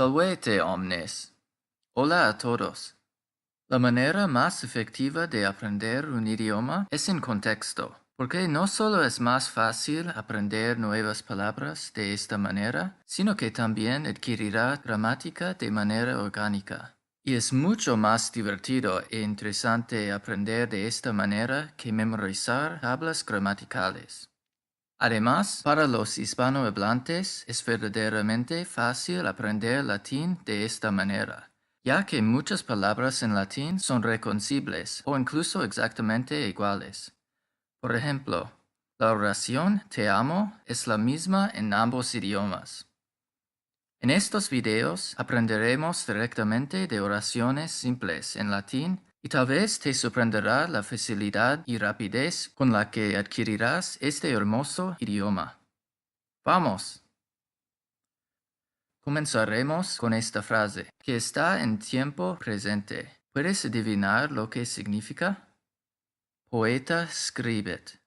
Salvete omnes. Hola a todos. La manera más efectiva de aprender un idioma es en contexto, porque no solo es más fácil aprender nuevas palabras de esta manera, sino que también adquirirá gramática de manera orgánica. Y es mucho más divertido e interesante aprender de esta manera que memorizar tablas gramaticales. Además, para los hispanohablantes es verdaderamente fácil aprender latín de esta manera, ya que muchas palabras en latín son reconocibles o incluso exactamente iguales. Por ejemplo, la oración te amo es la misma en ambos idiomas. En estos videos aprenderemos directamente de oraciones simples en latín y tal vez te sorprenderá la facilidad y rapidez con la que adquirirás este hermoso idioma. ¡Vamos! Comenzaremos con esta frase, que está en tiempo presente. ¿Puedes adivinar lo que significa? Poeta scribet.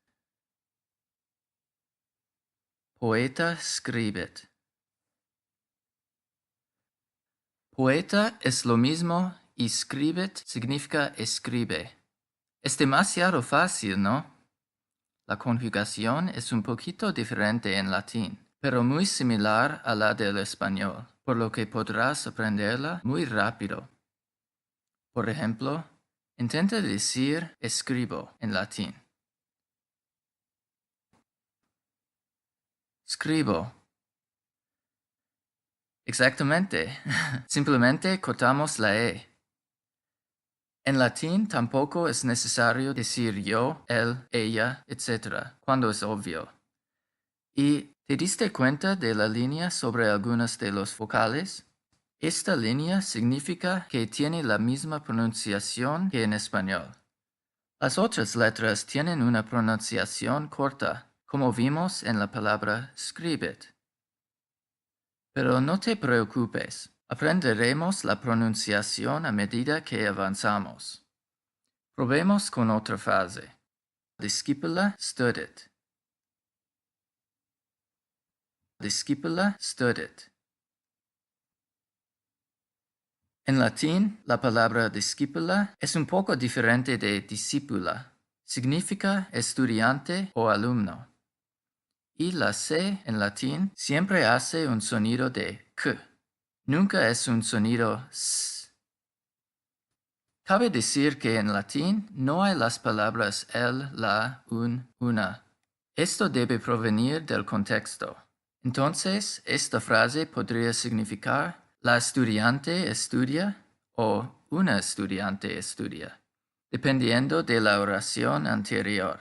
Poeta scribet. Poeta es lo mismo y scribet significa escribe. Es demasiado fácil, ¿no? La conjugación es un poquito diferente en latín, pero muy similar a la del español, por lo que podrás aprenderla muy rápido. Por ejemplo, intenta decir escribo en latín. Scribo. Exactamente. Simplemente cortamos la E. En latín tampoco es necesario decir yo, él, ella, etc., cuando es obvio. ¿Y te diste cuenta de la línea sobre algunas de los vocales? Esta línea significa que tiene la misma pronunciación que en español. Las otras letras tienen una pronunciación corta, como vimos en la palabra scribet. Pero no te preocupes, aprenderemos la pronunciación a medida que avanzamos. Probemos con otra frase. Discipula studet. Discipula studet. En latín, la palabra discípula es un poco diferente de discípula. Significa estudiante o alumno. Y la C en latín siempre hace un sonido de K. Nunca es un sonido S. Cabe decir que en latín no hay las palabras el, la, un, una. Esto debe provenir del contexto. Entonces, esta frase podría significar la estudiante estudia o una estudiante estudia, dependiendo de la oración anterior.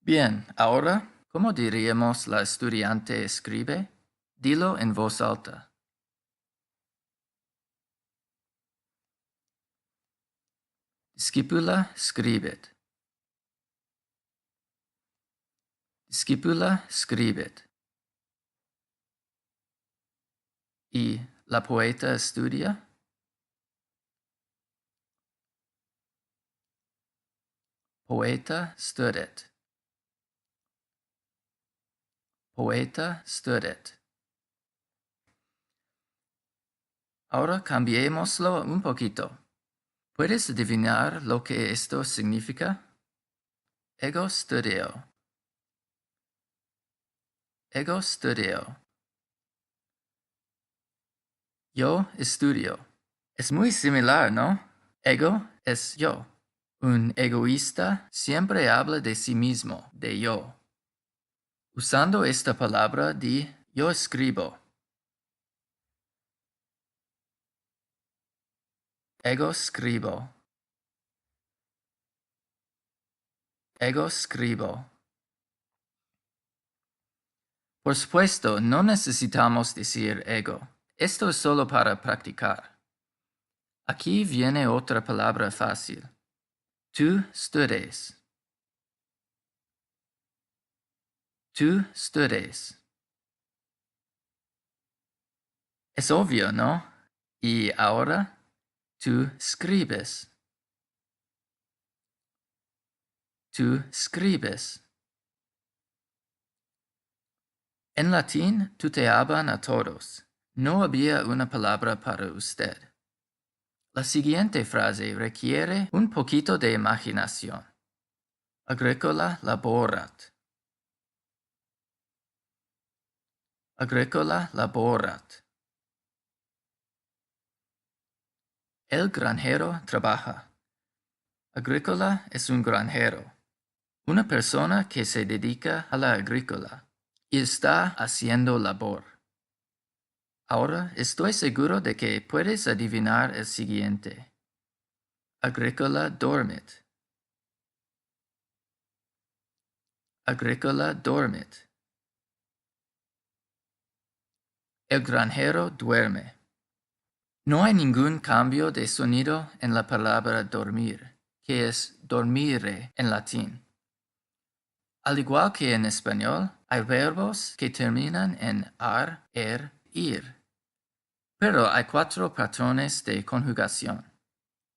Bien, ahora, ¿cómo diríamos la estudiante escribe? Dilo en voz alta. Discipula scribet. Discipula scribet. ¿Y la poeta estudia? Poeta studet. Poeta studet. Ahora cambiémoslo un poquito. ¿Puedes adivinar lo que esto significa? Ego studio. Ego studio. Yo estudio. Es muy similar, ¿no? Ego es yo. Un egoísta siempre habla de sí mismo, de yo. Usando esta palabra di yo escribo. Ego scribo. Ego scribo. Por supuesto, no necesitamos decir ego. Esto es solo para practicar. Aquí viene otra palabra fácil. Tu studes. Tu studes. Es obvio, ¿no? Y ahora, tú escribes. Tú escribes. En latín, tú te hablan a todos. No había una palabra para usted. La siguiente frase requiere un poquito de imaginación. Agricola laborat. Agricola laborat. El granjero trabaja. Agricola es un granjero, una persona que se dedica a la agrícola y está haciendo labor. Ahora estoy seguro de que puedes adivinar el siguiente. Agricola dormit. Agricola dormit. El granjero duerme. No hay ningún cambio de sonido en la palabra dormir, que es dormire en latín. Al igual que en español, hay verbos que terminan en ar, ir. Pero hay 4 patrones de conjugación.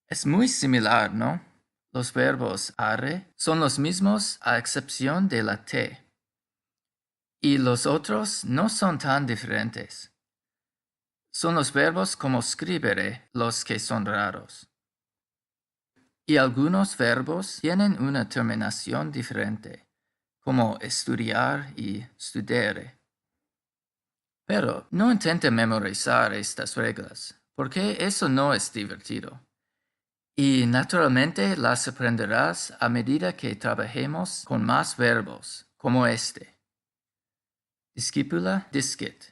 Es muy similar, ¿no? Los verbos arre son los mismos a excepción de la T. Y los otros no son tan diferentes. Son los verbos como scribere los que son raros. Y algunos verbos tienen una terminación diferente, como estudiar y studere. Pero no intente memorizar estas reglas, porque eso no es divertido. Y naturalmente las aprenderás a medida que trabajemos con más verbos, como este. Discipula discit.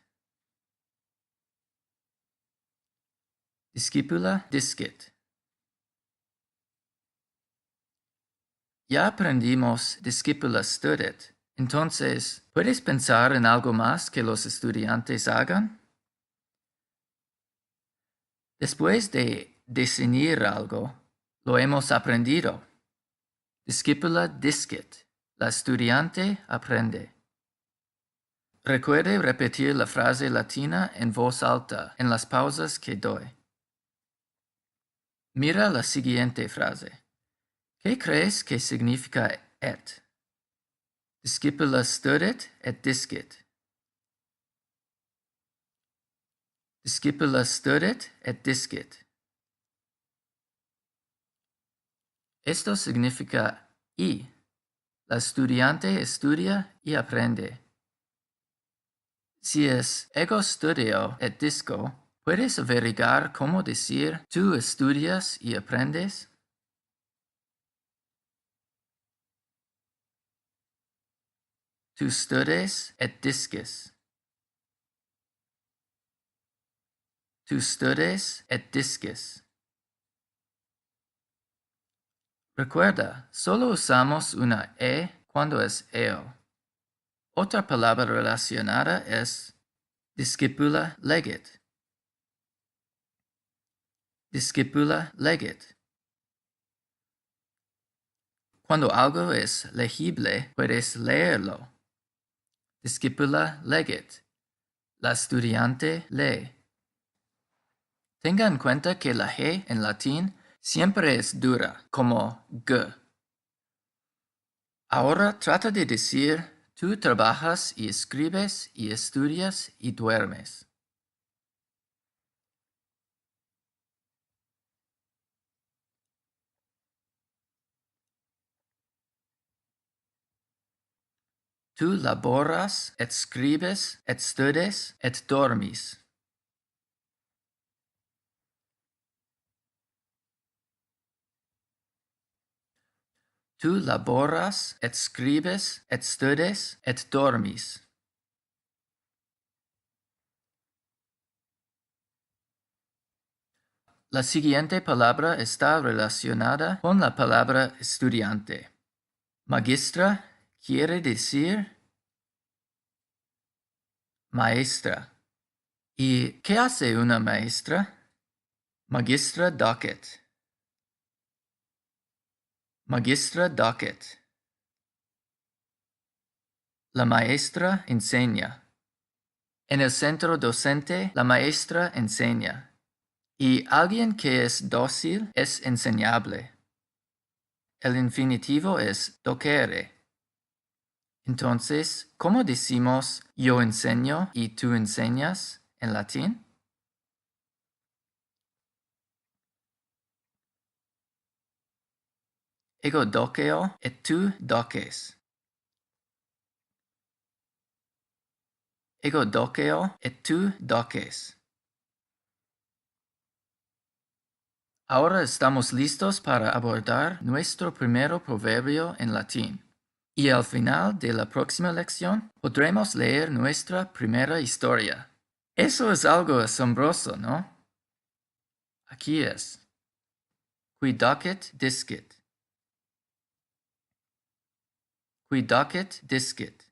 Discipula discit. Ya aprendimos discipula studit. Entonces, ¿puedes pensar en algo más que los estudiantes hagan? Después de definir algo, lo hemos aprendido. Discipula discit. La estudiante aprende. Recuerde repetir la frase latina en voz alta en las pausas que doy. Mira la siguiente frase. ¿Qué crees que significa et? Discipula studit et discit. Discipula studit et discit. Esto significa y. La estudiante estudia y aprende. Si es ego studio et disco, ¿puedes averiguar cómo decir tú estudias y aprendes? Tu studes et discis. Tu studes et discis. Recuerda, solo usamos una e cuando es eo. Otra palabra relacionada es discipula legit. Discipula legit. Cuando algo es legible, puedes leerlo. Discipula legit. La estudiante lee. Tenga en cuenta que la G en latín siempre es dura, como G. Ahora trata de decir, tú trabajas y escribes y estudias y duermes. Tú laboras, et scribes, et studes, et dormis. Tú laboras, et scribes, et studes, et dormis. La siguiente palabra está relacionada con la palabra estudiante. Magistra quiere decir maestra. ¿Y qué hace una maestra? Magistra docet. Magistra docet. La maestra enseña. En el centro docente, la maestra enseña. Y alguien que es dócil es enseñable. El infinitivo es docere. Entonces, ¿cómo decimos yo enseño y tú enseñas en latín? Ego doceo et tu doces. Ego doceo et tu doces. Ahora estamos listos para abordar nuestro primer proverbio en latín. Y al final de la próxima lección podremos leer nuestra primera historia. Eso es algo asombroso, ¿no? Aquí es. Qui docet discit. Qui docet discit.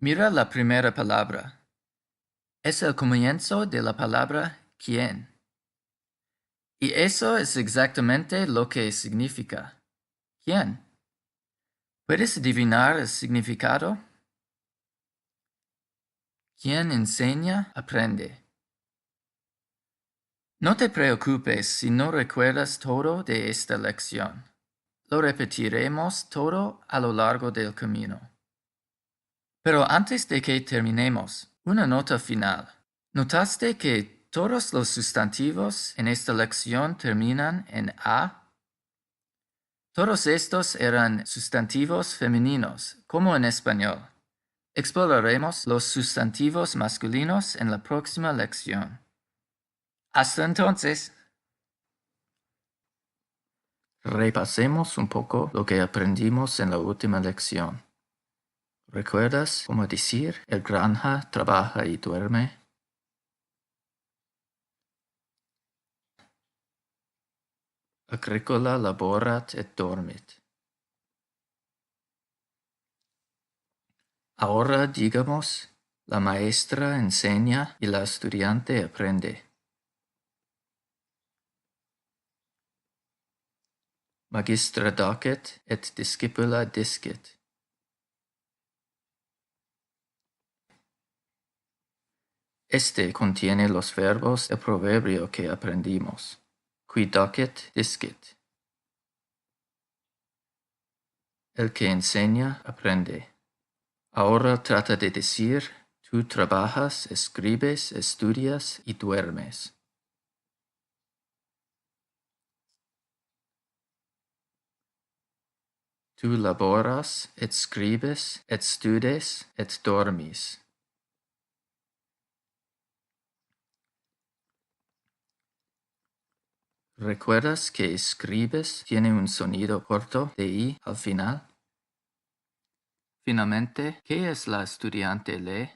Mira la primera palabra. Es el comienzo de la palabra quién. Y eso es exactamente lo que significa. ¿Quién? ¿Puedes adivinar el significado? Quien enseña, aprende. No te preocupes si no recuerdas todo de esta lección. Lo repetiremos todo a lo largo del camino. Pero antes de que terminemos, una nota final. ¿Notaste que todos los sustantivos en esta lección terminan en A? Todos estos eran sustantivos femeninos, como en español. Exploraremos los sustantivos masculinos en la próxima lección. Hasta entonces. Repasemos un poco lo que aprendimos en la última lección. ¿Recuerdas cómo decir el granja trabaja y duerme? Agricola laborat et dormit. Ahora digamos, la maestra enseña y la estudiante aprende. Magistra docet et discipula discit. Este contiene los verbos del proverbio que aprendimos. Qui docet discit. El que enseña aprende. Ahora trata de decir, tú trabajas, escribes, estudias y duermes. Tu laboras, et scribes, et studes, et dormis. ¿Recuerdas que escribes tiene un sonido corto de I al final? Finalmente, ¿qué es la estudiante lee?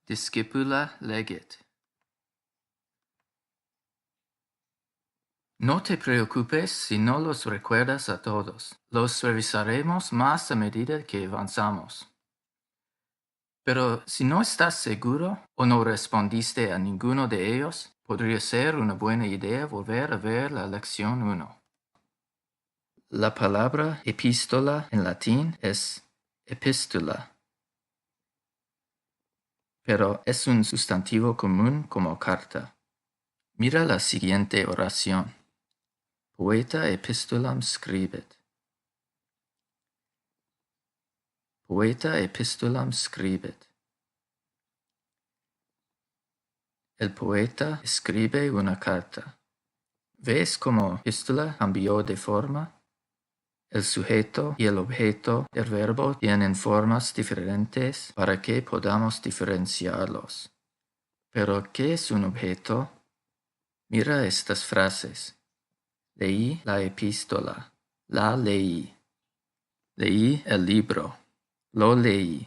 Discipula legit. No te preocupes si no los recuerdas a todos. Los revisaremos más a medida que avanzamos. Pero si no estás seguro o no respondiste a ninguno de ellos, podría ser una buena idea volver a ver la lección 1. La palabra epístola en latín es epistula, pero es un sustantivo común como carta. Mira la siguiente oración. Poeta epistulam scribit. Poeta epistulam scribit. El poeta escribe una carta. ¿Ves cómo epístola cambió de forma? El sujeto y el objeto del verbo tienen formas diferentes para que podamos diferenciarlos. ¿Pero qué es un objeto? Mira estas frases. Leí la epístola. La leí. Leí el libro. Lo leí.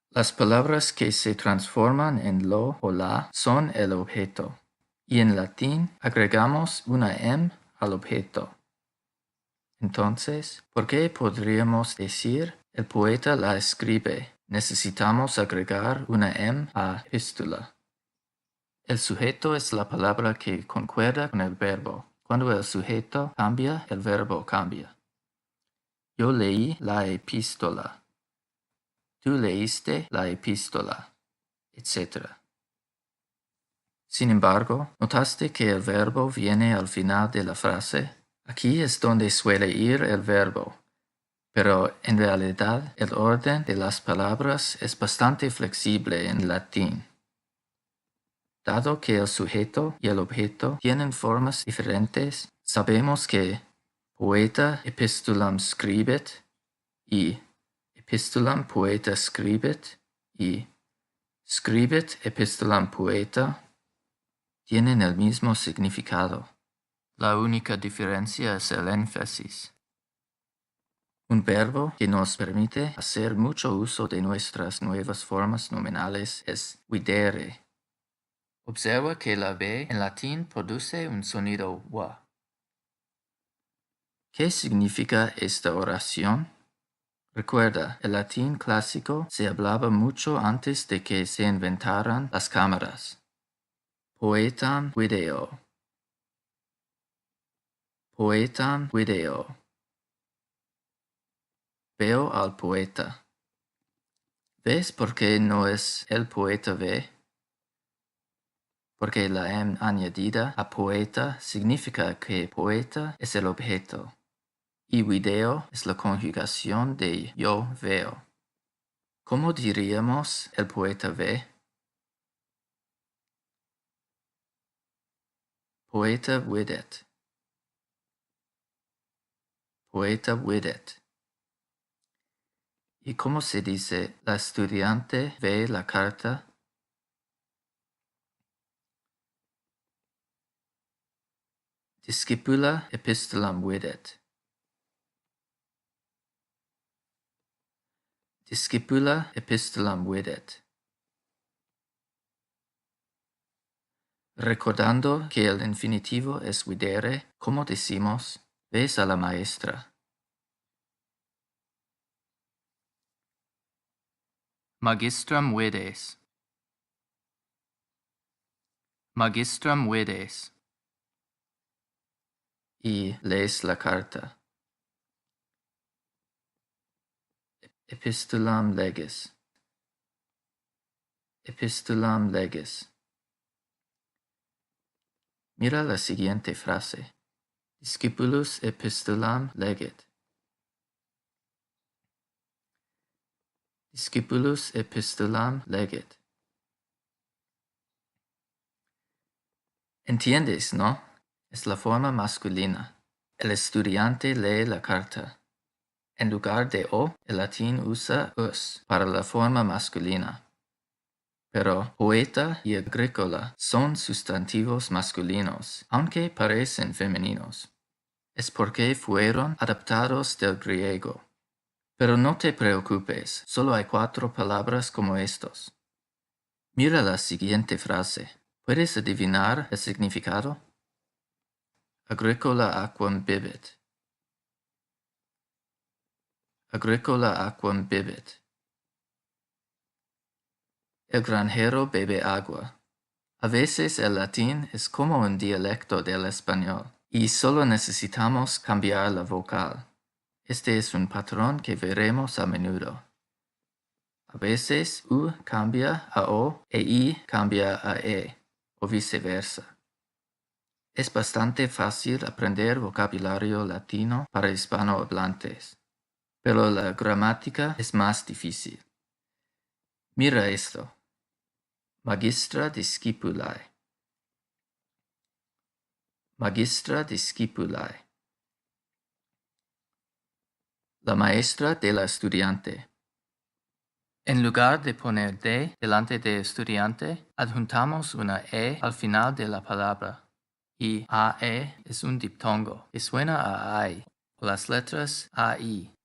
Las palabras que se transforman en lo o la son el objeto. Y en latín agregamos una M al objeto. Entonces, ¿por qué podríamos decir el poeta la escribe? Necesitamos agregar una M a epístola. El sujeto es la palabra que concuerda con el verbo. Cuando el sujeto cambia, el verbo cambia. Yo leí la epístola. Tú leíste la epístola, etc. Sin embargo, ¿notaste que el verbo viene al final de la frase? Aquí es donde suele ir el verbo. pero en realidad el orden de las palabras es bastante flexible en latín. Dado que el sujeto y el objeto tienen formas diferentes, sabemos que poeta epistulam scribit y epistulam poeta scribit y scribit epistulam poeta tienen el mismo significado. La única diferencia es el énfasis. Un verbo que nos permite hacer mucho uso de nuestras nuevas formas nominales es videre. Observa que la B en latín produce un sonido wa. ¿Qué significa esta oración? Recuerda, el latín clásico se hablaba mucho antes de que se inventaran las cámaras. Poetam video. Poetam video. Veo al poeta. ¿Ves por qué no es el poeta ve? Porque la M añadida a poeta significa que poeta es el objeto, y video es la conjugación de yo veo. ¿Cómo diríamos el poeta ve? Poeta videt. Poeta videt. ¿Y cómo se dice la estudiante ve la carta? Discipula epistolam videt. Discipula epistolam videt. Recordando que el infinitivo es videre, ¿cómo decimos? Ves a la maestra. Magistram vides. Magistram vides. Y lees la carta. Epistolam leges. Epistolam leges. Mira la siguiente frase. Discipulus epistolam leget. Discipulus epistolam leget. ¿Entiendes, no? Es la forma masculina. El estudiante lee la carta. En lugar de o, el latín usa us para la forma masculina. Pero poeta y agrícola son sustantivos masculinos, aunque parecen femeninos. Es porque fueron adaptados del griego. Pero no te preocupes, solo hay 4 palabras como estos. Mira la siguiente frase. ¿Puedes adivinar el significado? Agricola aquam bibit. Agricola aquam bibit. El granjero bebe agua. A veces el latín es como un dialecto del español y solo necesitamos cambiar la vocal. Este es un patrón que veremos a menudo. A veces U cambia a O e I cambia a E, o viceversa. Es bastante fácil aprender vocabulario latino para hispanohablantes, pero la gramática es más difícil. Mira esto. Magistra discipulae. Magistra discipulae. La maestra de la estudiante. En lugar de poner de delante de estudiante, adjuntamos una e al final de la palabra. Y AE es un diptongo que suena a AI, o las letras AI.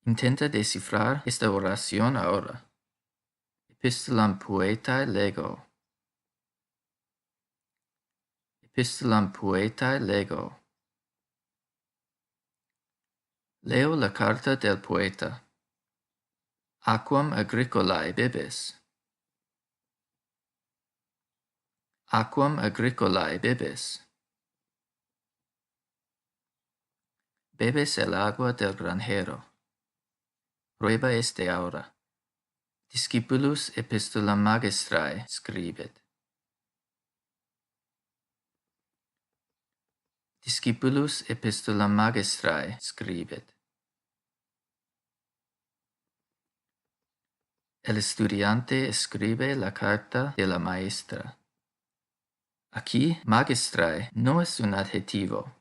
Intenta descifrar esta oración ahora. Epistolam poetae lego. Epistolam poetae lego. Leo la carta del poeta. Aquam agricolae bibes. Aquam agricolae bibes. Bebes el agua del granjero. Prueba este ahora. Discipulus epistolam magistrae scribit. Discipulus epistolam magistrae scribit. El estudiante escribe la carta de la maestra. Aquí, magistrae no es un adjetivo.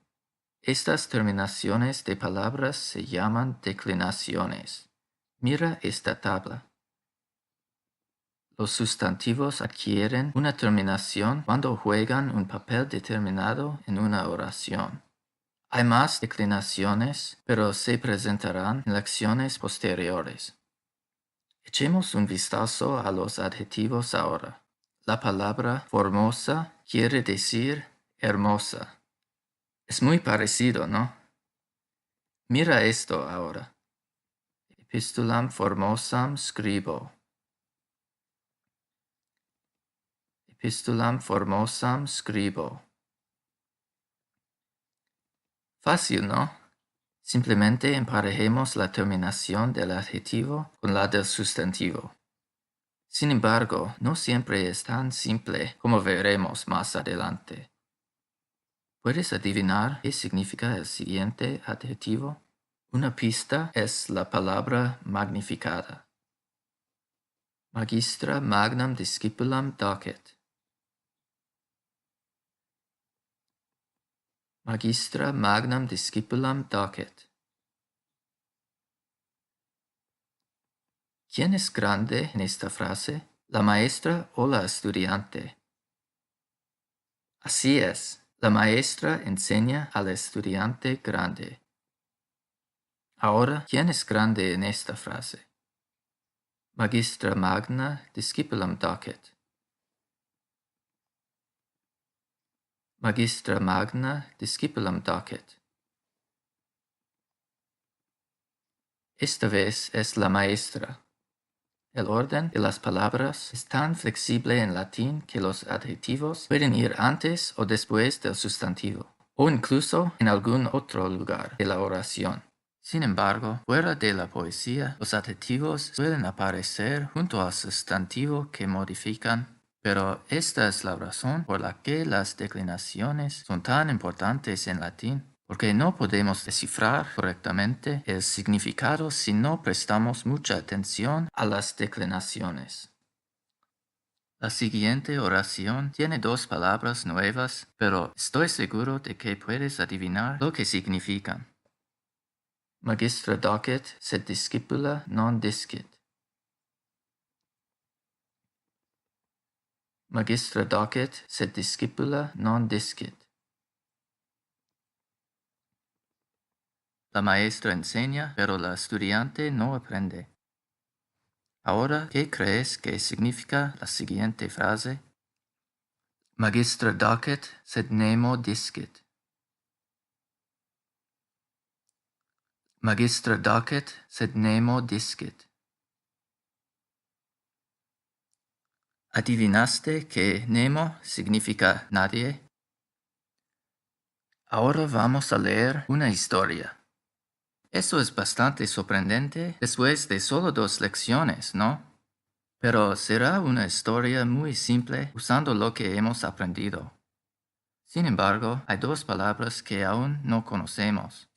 Estas terminaciones de palabras se llaman declinaciones. Mira esta tabla. Los sustantivos adquieren una terminación cuando juegan un papel determinado en una oración. Hay más declinaciones, pero se presentarán en lecciones posteriores. Echemos un vistazo a los adjetivos ahora. La palabra formosa quiere decir hermosa. Es muy parecido, ¿no? Mira esto ahora. Epistulam formosam scribo. Epistulam formosam scribo. Fácil, ¿no? Simplemente emparejemos la terminación del adjetivo con la del sustantivo. Sin embargo, no siempre es tan simple como veremos más adelante. ¿Puedes adivinar qué significa el siguiente adjetivo? Una pista es la palabra magnificada. Magistra magnam discipulam docet. Magistra magnam discipulam docet. ¿Quién es grande en esta frase? ¿La maestra o la estudiante? Así es, la maestra enseña al estudiante grande. Ahora, ¿quién es grande en esta frase? Magistra magna discipulam docet. Magistra magna discipulam docet. Esta vez es la maestra. El orden de las palabras es tan flexible en latín que los adjetivos pueden ir antes o después del sustantivo, o incluso en algún otro lugar de la oración. Sin embargo, fuera de la poesía, los adjetivos suelen aparecer junto al sustantivo que modifican, pero esta es la razón por la que las declinaciones son tan importantes en latín, porque no podemos descifrar correctamente el significado si no prestamos mucha atención a las declinaciones. La siguiente oración tiene dos palabras nuevas, pero estoy seguro de que puedes adivinar lo que significan. Magistra docet, sed discipula non discit. Magistra docet, sed discipula non discit. La maestra enseña, pero la estudiante no aprende. Ahora, ¿qué crees que significa la siguiente frase? Magistra docet, sed nemo discit. Magistra docet, sed nemo discit. ¿Adivinaste que nemo significa nadie? Ahora vamos a leer una historia. Eso es bastante sorprendente después de solo 2 lecciones, ¿no? Pero será una historia muy simple usando lo que hemos aprendido. Sin embargo, hay 2 palabras que aún no conocemos.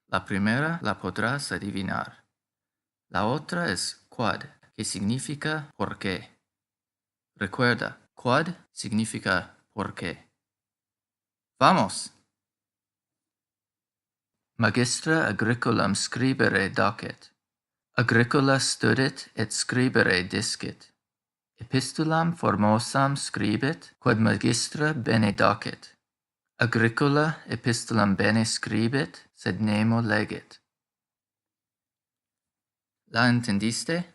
La primera la podrás adivinar. La otra es quod, que significa por qué. Recuerda, quod significa por qué. ¡Vamos! Magistra agricolam scribere docet. Agricola studit et scribere discit. Epistulam formosam scribit, quod magistra bene docet. Agricola epistulam bene scribit, sed nemo legit. ¿La entendiste?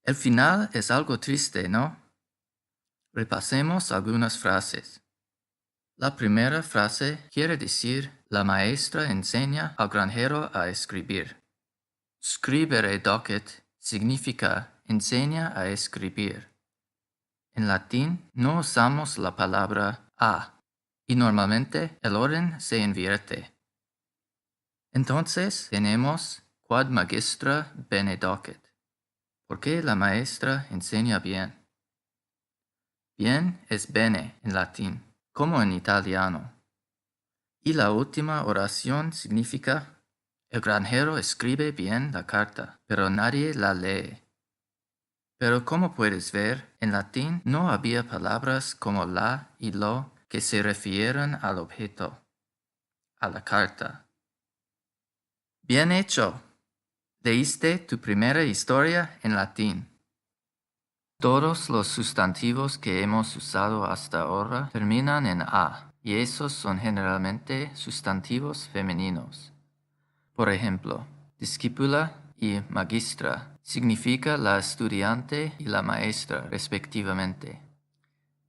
El final es algo triste, ¿no? Repasemos algunas frases. La primera frase quiere decir la maestra enseña al granjero a escribir. Scribere docet significa enseña a escribir. En latín no usamos la palabra a y normalmente el orden se invierte. Entonces tenemos quod magistra bene docet. ¿Por qué la maestra enseña bien? Bien es bene en latín, como en italiano. Y la última oración significa el granjero escribe bien la carta, pero nadie la lee. Pero como puedes ver, en latín no había palabras como la y lo que se refieran al objeto, a la carta. Bien hecho. Leíste tu primera historia en latín. Todos los sustantivos que hemos usado hasta ahora terminan en a, y esos son generalmente sustantivos femeninos. Por ejemplo, discípula y magistra significa la estudiante y la maestra, respectivamente.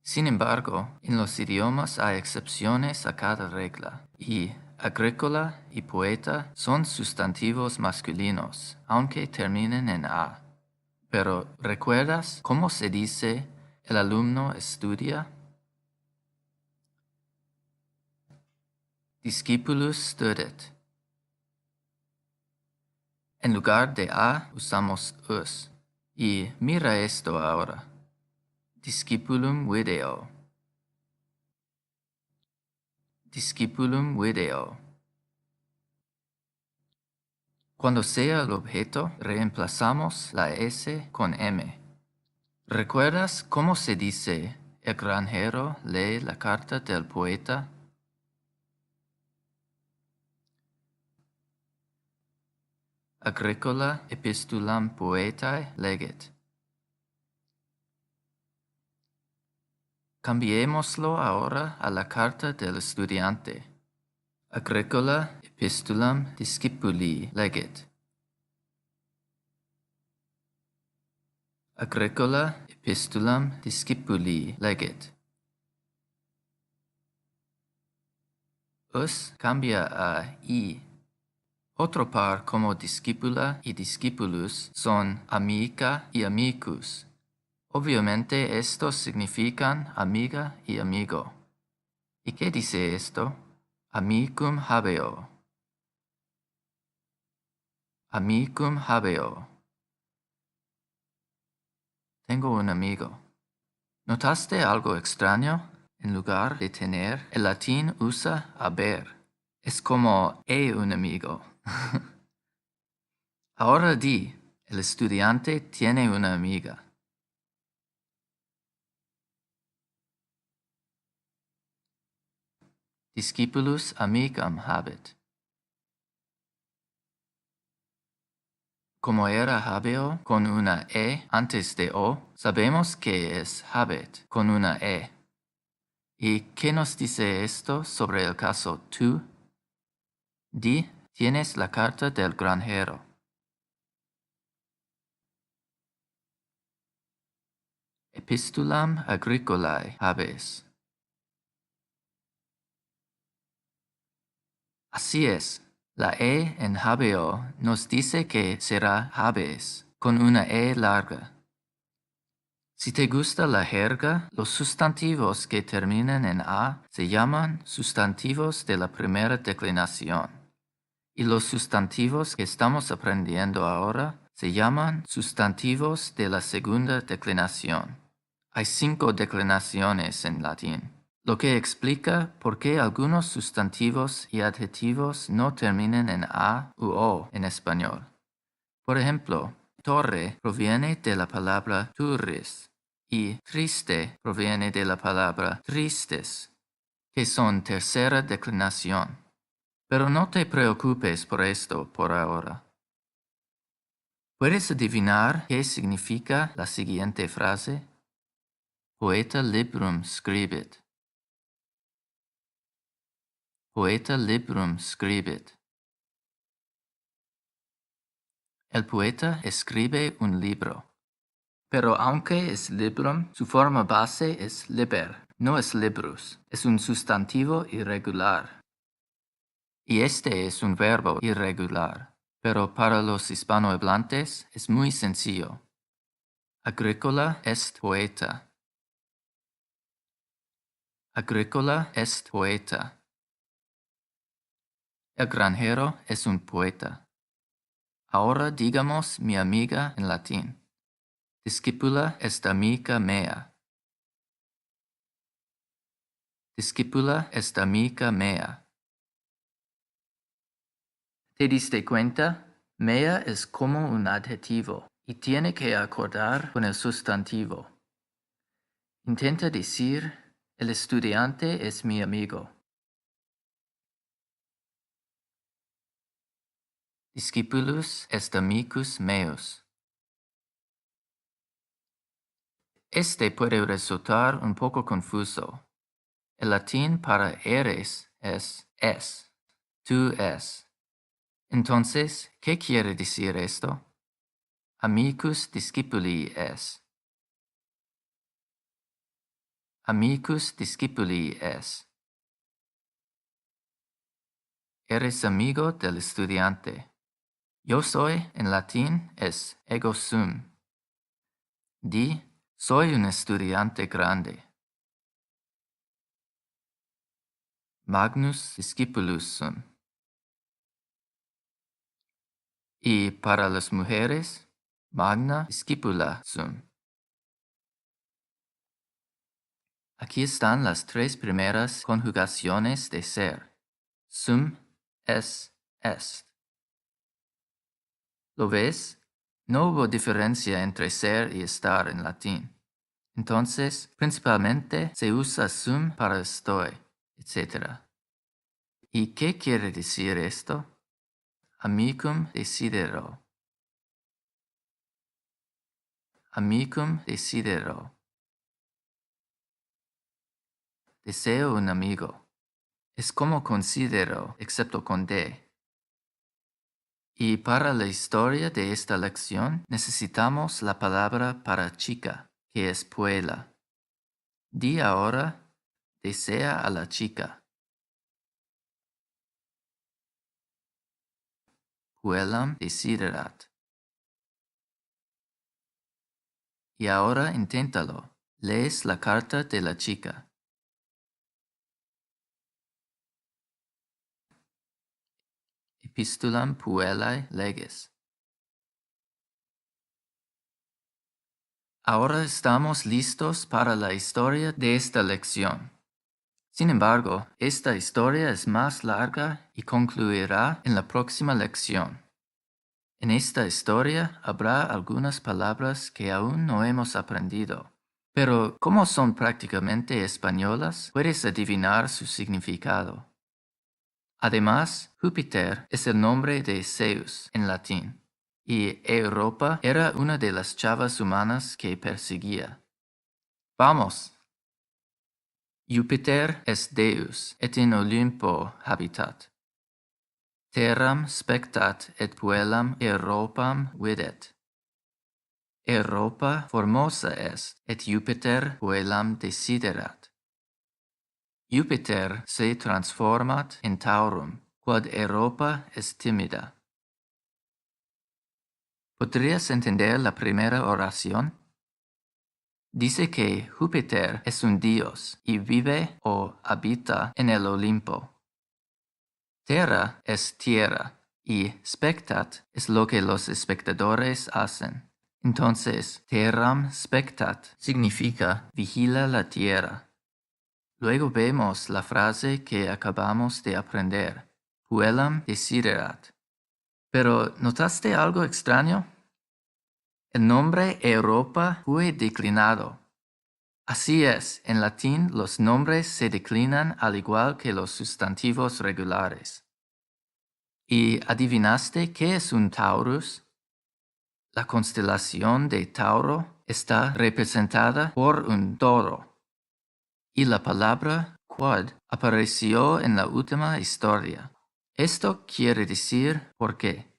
Sin embargo, en los idiomas hay excepciones a cada regla, y agrícola y poeta son sustantivos masculinos, aunque terminen en a. Pero, ¿recuerdas cómo se dice el alumno estudia? Discipulus studet. En lugar de a usamos us. Y mira esto ahora. Discipulum video. Discipulum video. Cuando sea el objeto, reemplazamos la S con M. ¿Recuerdas cómo se dice el granjero lee la carta del poeta? Agricola epistulam poetae legit. Cambiémoslo ahora a la carta del estudiante. Agricola epistulam discipuli legit. Agricola epistulam discipuli legit. Us cambia a I. Otro par como discípula y discípulus son amica y amicus. Obviamente estos significan amiga y amigo. ¿Y qué dice esto? Amicum habeo. Amicum habeo. Tengo un amigo. ¿Notaste algo extraño? En lugar de tener, el latín usa haber. Es como he un amigo. Ahora di, el estudiante tiene una amiga. Discipulus amicam habet. Como era habeo con una e antes de o, sabemos que es habet con una e. ¿Y qué nos dice esto sobre el caso tú? Di, tienes la carta del granjero. Epistulam agricolae habes. Así es, la e en habeo nos dice que será habes, con una e larga. Si te gusta la jerga, los sustantivos que terminan en a se llaman sustantivos de la primera declinación, y los sustantivos que estamos aprendiendo ahora se llaman sustantivos de la segunda declinación. Hay 5 declinaciones en latín, lo que explica por qué algunos sustantivos y adjetivos no terminan en a u o en español. Por ejemplo, torre proviene de la palabra turris y triste proviene de la palabra tristes, que son tercera declinación. Pero no te preocupes por esto por ahora. ¿Puedes adivinar qué significa la siguiente frase? Poeta librum scribit. Poeta librum scribit. El poeta escribe un libro. Pero aunque es librum, su forma base es liber, no es librus. Es un sustantivo irregular. Y este es un verbo irregular. Pero para los hispanohablantes es muy sencillo. Agricola est poeta. Agricola est poeta. El granjero es un poeta. Ahora digamos mi amiga en latín. Discipula est amica mea. Discipula est amica mea. ¿Te diste cuenta? Mea es como un adjetivo y tiene que acordar con el sustantivo. Intenta decir, el estudiante es mi amigo. Discipulus est amicus meus. Este puede resultar un poco confuso. El latín para eres es es. Tú es. Entonces, ¿qué quiere decir esto? Amicus discipuli es. Amicus discipuli es. Eres amigo del estudiante. Yo soy, en latín, es ego sum. Di, soy un estudiante grande. Magnus discipulus sum. Y para las mujeres, magna discipula sum. Aquí están las tres primeras conjugaciones de ser. Sum, es, est. ¿Lo ves? No hubo diferencia entre ser y estar en latín. Entonces, principalmente se usa sum para estoy, etc. ¿Y qué quiere decir esto? Amicum desidero. Amicum desidero. Deseo un amigo. Es como considero, excepto con D. Y para la historia de esta lección necesitamos la palabra para chica, que es puella. Di ahora, desea a la chica. Puellam desiderat. Y ahora inténtalo. Lees la carta de la chica. Epistulam puellae leges. Ahora estamos listos para la historia de esta lección. Sin embargo, esta historia es más larga y concluirá en la próxima lección. En esta historia habrá algunas palabras que aún no hemos aprendido, pero como son prácticamente españolas, puedes adivinar su significado. Además, Júpiter es el nombre de Zeus en latín, y Europa era una de las chavas humanas que perseguía. ¡Vamos! Júpiter es Deus, et in Olympo habitat. Terram spectat et puellam Europam videt. Europa formosa est, et Júpiter puellam desiderat. Júpiter se transformat in taurum, quod Europa est timida. ¿Podrías entender la primera oración? Dice que Júpiter es un dios y vive o habita en el Olimpo. Terra es tierra y spectat es lo que los espectadores hacen. Entonces, terram spectat significa vigila la tierra. Luego vemos la frase que acabamos de aprender, puellam desiderat. Pero, ¿notaste algo extraño? El nombre Europa fue declinado. Así es, en latín los nombres se declinan al igual que los sustantivos regulares. ¿Y adivinaste qué es un Taurus? La constelación de Tauro está representada por un toro. Y la palabra quod apareció en la última historia. Esto quiere decir ¿por qué?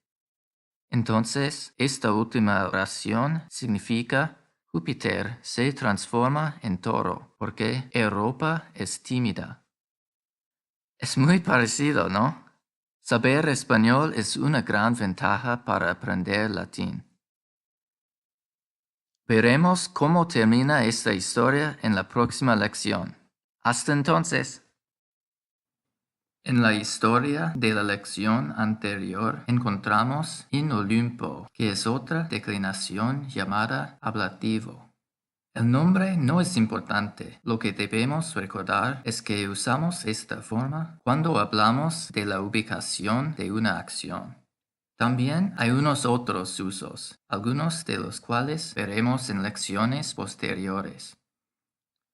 Entonces, esta última oración significa Júpiter se transforma en toro porque Europa es tímida. Es muy parecido, ¿no? Saber español es una gran ventaja para aprender latín. Veremos cómo termina esta historia en la próxima lección. Hasta entonces. En la historia de la lección anterior encontramos in Olympo, que es otra declinación llamada ablativo. El nombre no es importante. Lo que debemos recordar es que usamos esta forma cuando hablamos de la ubicación de una acción. También hay unos otros usos, algunos de los cuales veremos en lecciones posteriores.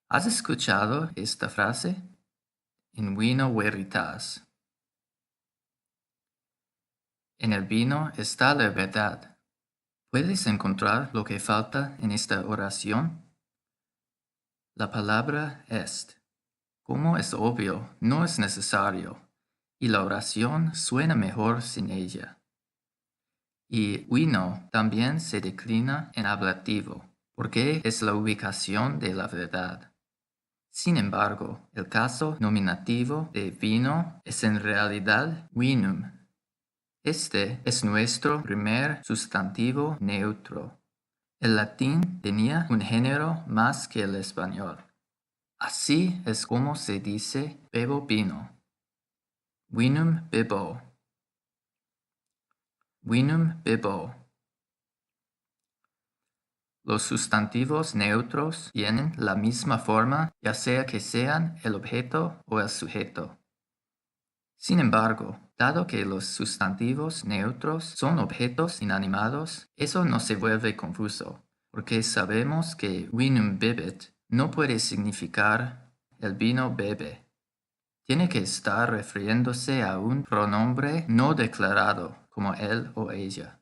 ¿Has escuchado esta frase? In vino veritas. En el vino está la verdad. ¿Puedes encontrar lo que falta en esta oración? La palabra est. Como es obvio, no es necesario, y la oración suena mejor sin ella. Y vino también se declina en ablativo, porque es la ubicación de la verdad. Sin embargo, el caso nominativo de vino es en realidad vinum. Este es nuestro primer sustantivo neutro. El latín tenía un género más que el español. Así es como se dice bebo vino. Vinum bebo. Vinum bebo. Los sustantivos neutros tienen la misma forma, ya sea que sean el objeto o el sujeto. Sin embargo, dado que los sustantivos neutros son objetos inanimados, eso no se vuelve confuso, porque sabemos que vinum bibit no puede significar el vino bebe. Tiene que estar refiriéndose a un pronombre no declarado como él o ella.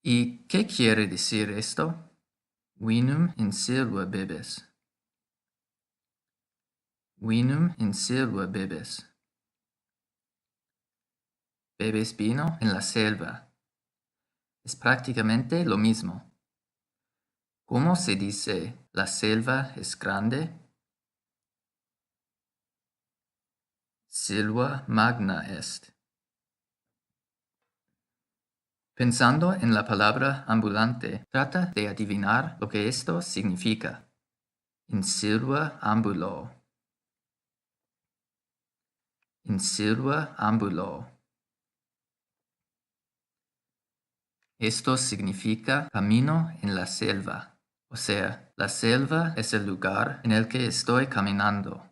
¿Y qué quiere decir esto? Vinum in silva bibes. Vinum in silva bibes. Bebes vino en la selva. Es prácticamente lo mismo. ¿Cómo se dice la selva es grande? Silva magna est. Pensando en la palabra ambulante, trata de adivinar lo que esto significa. In silva ambulo. In silva ambulo. Esto significa camino en la selva. O sea, la selva es el lugar en el que estoy caminando.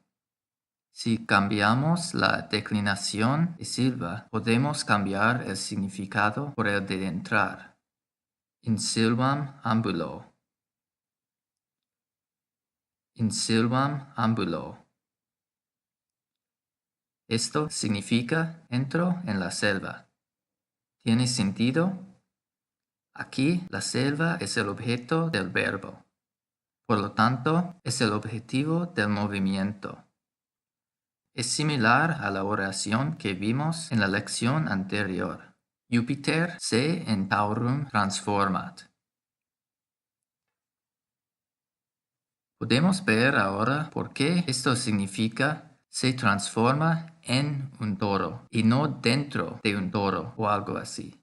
Si cambiamos la declinación de silva, podemos cambiar el significado por el de entrar. In silvam ambulo. In silvam ambulo. Esto significa entro en la selva. ¿Tiene sentido? Aquí la selva es el objeto del verbo. Por lo tanto, es el objetivo del movimiento. Es similar a la oración que vimos en la lección anterior. Jupiter se in taurum transformat. Podemos ver ahora por qué esto significa se transforma en un toro y no dentro de un toro o algo así.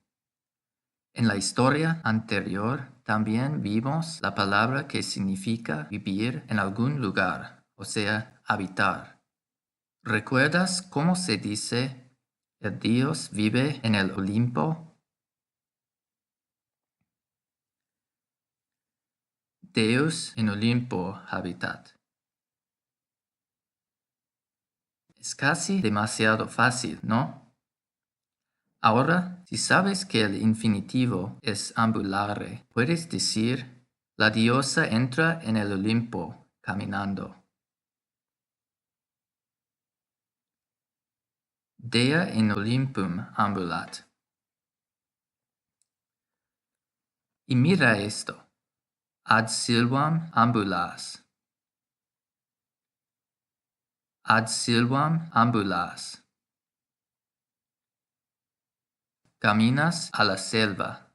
En la historia anterior también vimos la palabra que significa vivir en algún lugar, o sea, habitar. ¿Recuerdas cómo se dice el Dios vive en el Olimpo? Deus in Olimpo habitat. Es casi demasiado fácil, ¿no? Ahora, si sabes que el infinitivo es ambulare, puedes decir, la diosa entra en el Olimpo caminando. Dea in Olympum ambulat. Y mira esto. Ad silvam ambulas. Ad silvam ambulas. Caminas a la selva.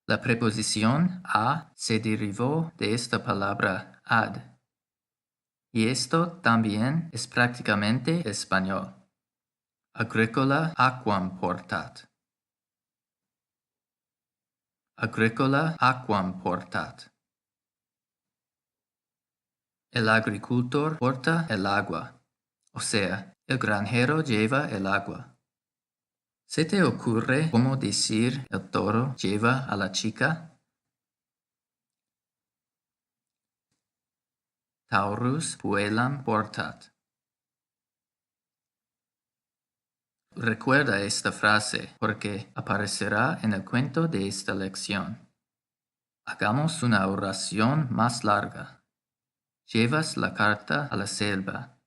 La preposición a se derivó de esta palabra ad. Y esto también es prácticamente español. Agricola aquam portat. Agricola aquam portat. El agricultor porta el agua, o sea, el granjero lleva el agua. ¿Se te ocurre cómo decir el toro lleva a la chica? Taurus puellam portat. recuerda esta frase porque aparecerá en el cuento de esta lección. Hagamos una oración más larga. Llevas la carta a la selva.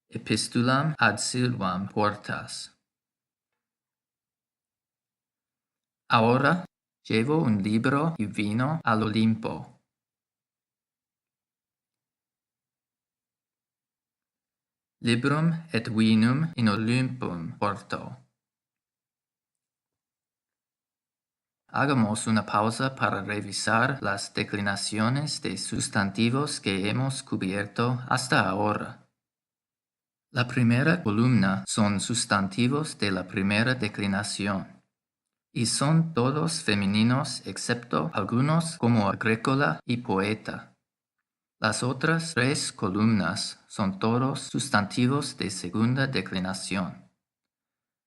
Epistulam ad silvam portas. Ahora llevo un libro y vino al Olimpo. Librum et vinum in Olympum porto. Hagamos una pausa para revisar las declinaciones de sustantivos que hemos cubierto hasta ahora. La primera columna son sustantivos de la primera declinación, y son todos femeninos excepto algunos como agrícola y poeta. Las otras 3 columnas son todos sustantivos de segunda declinación.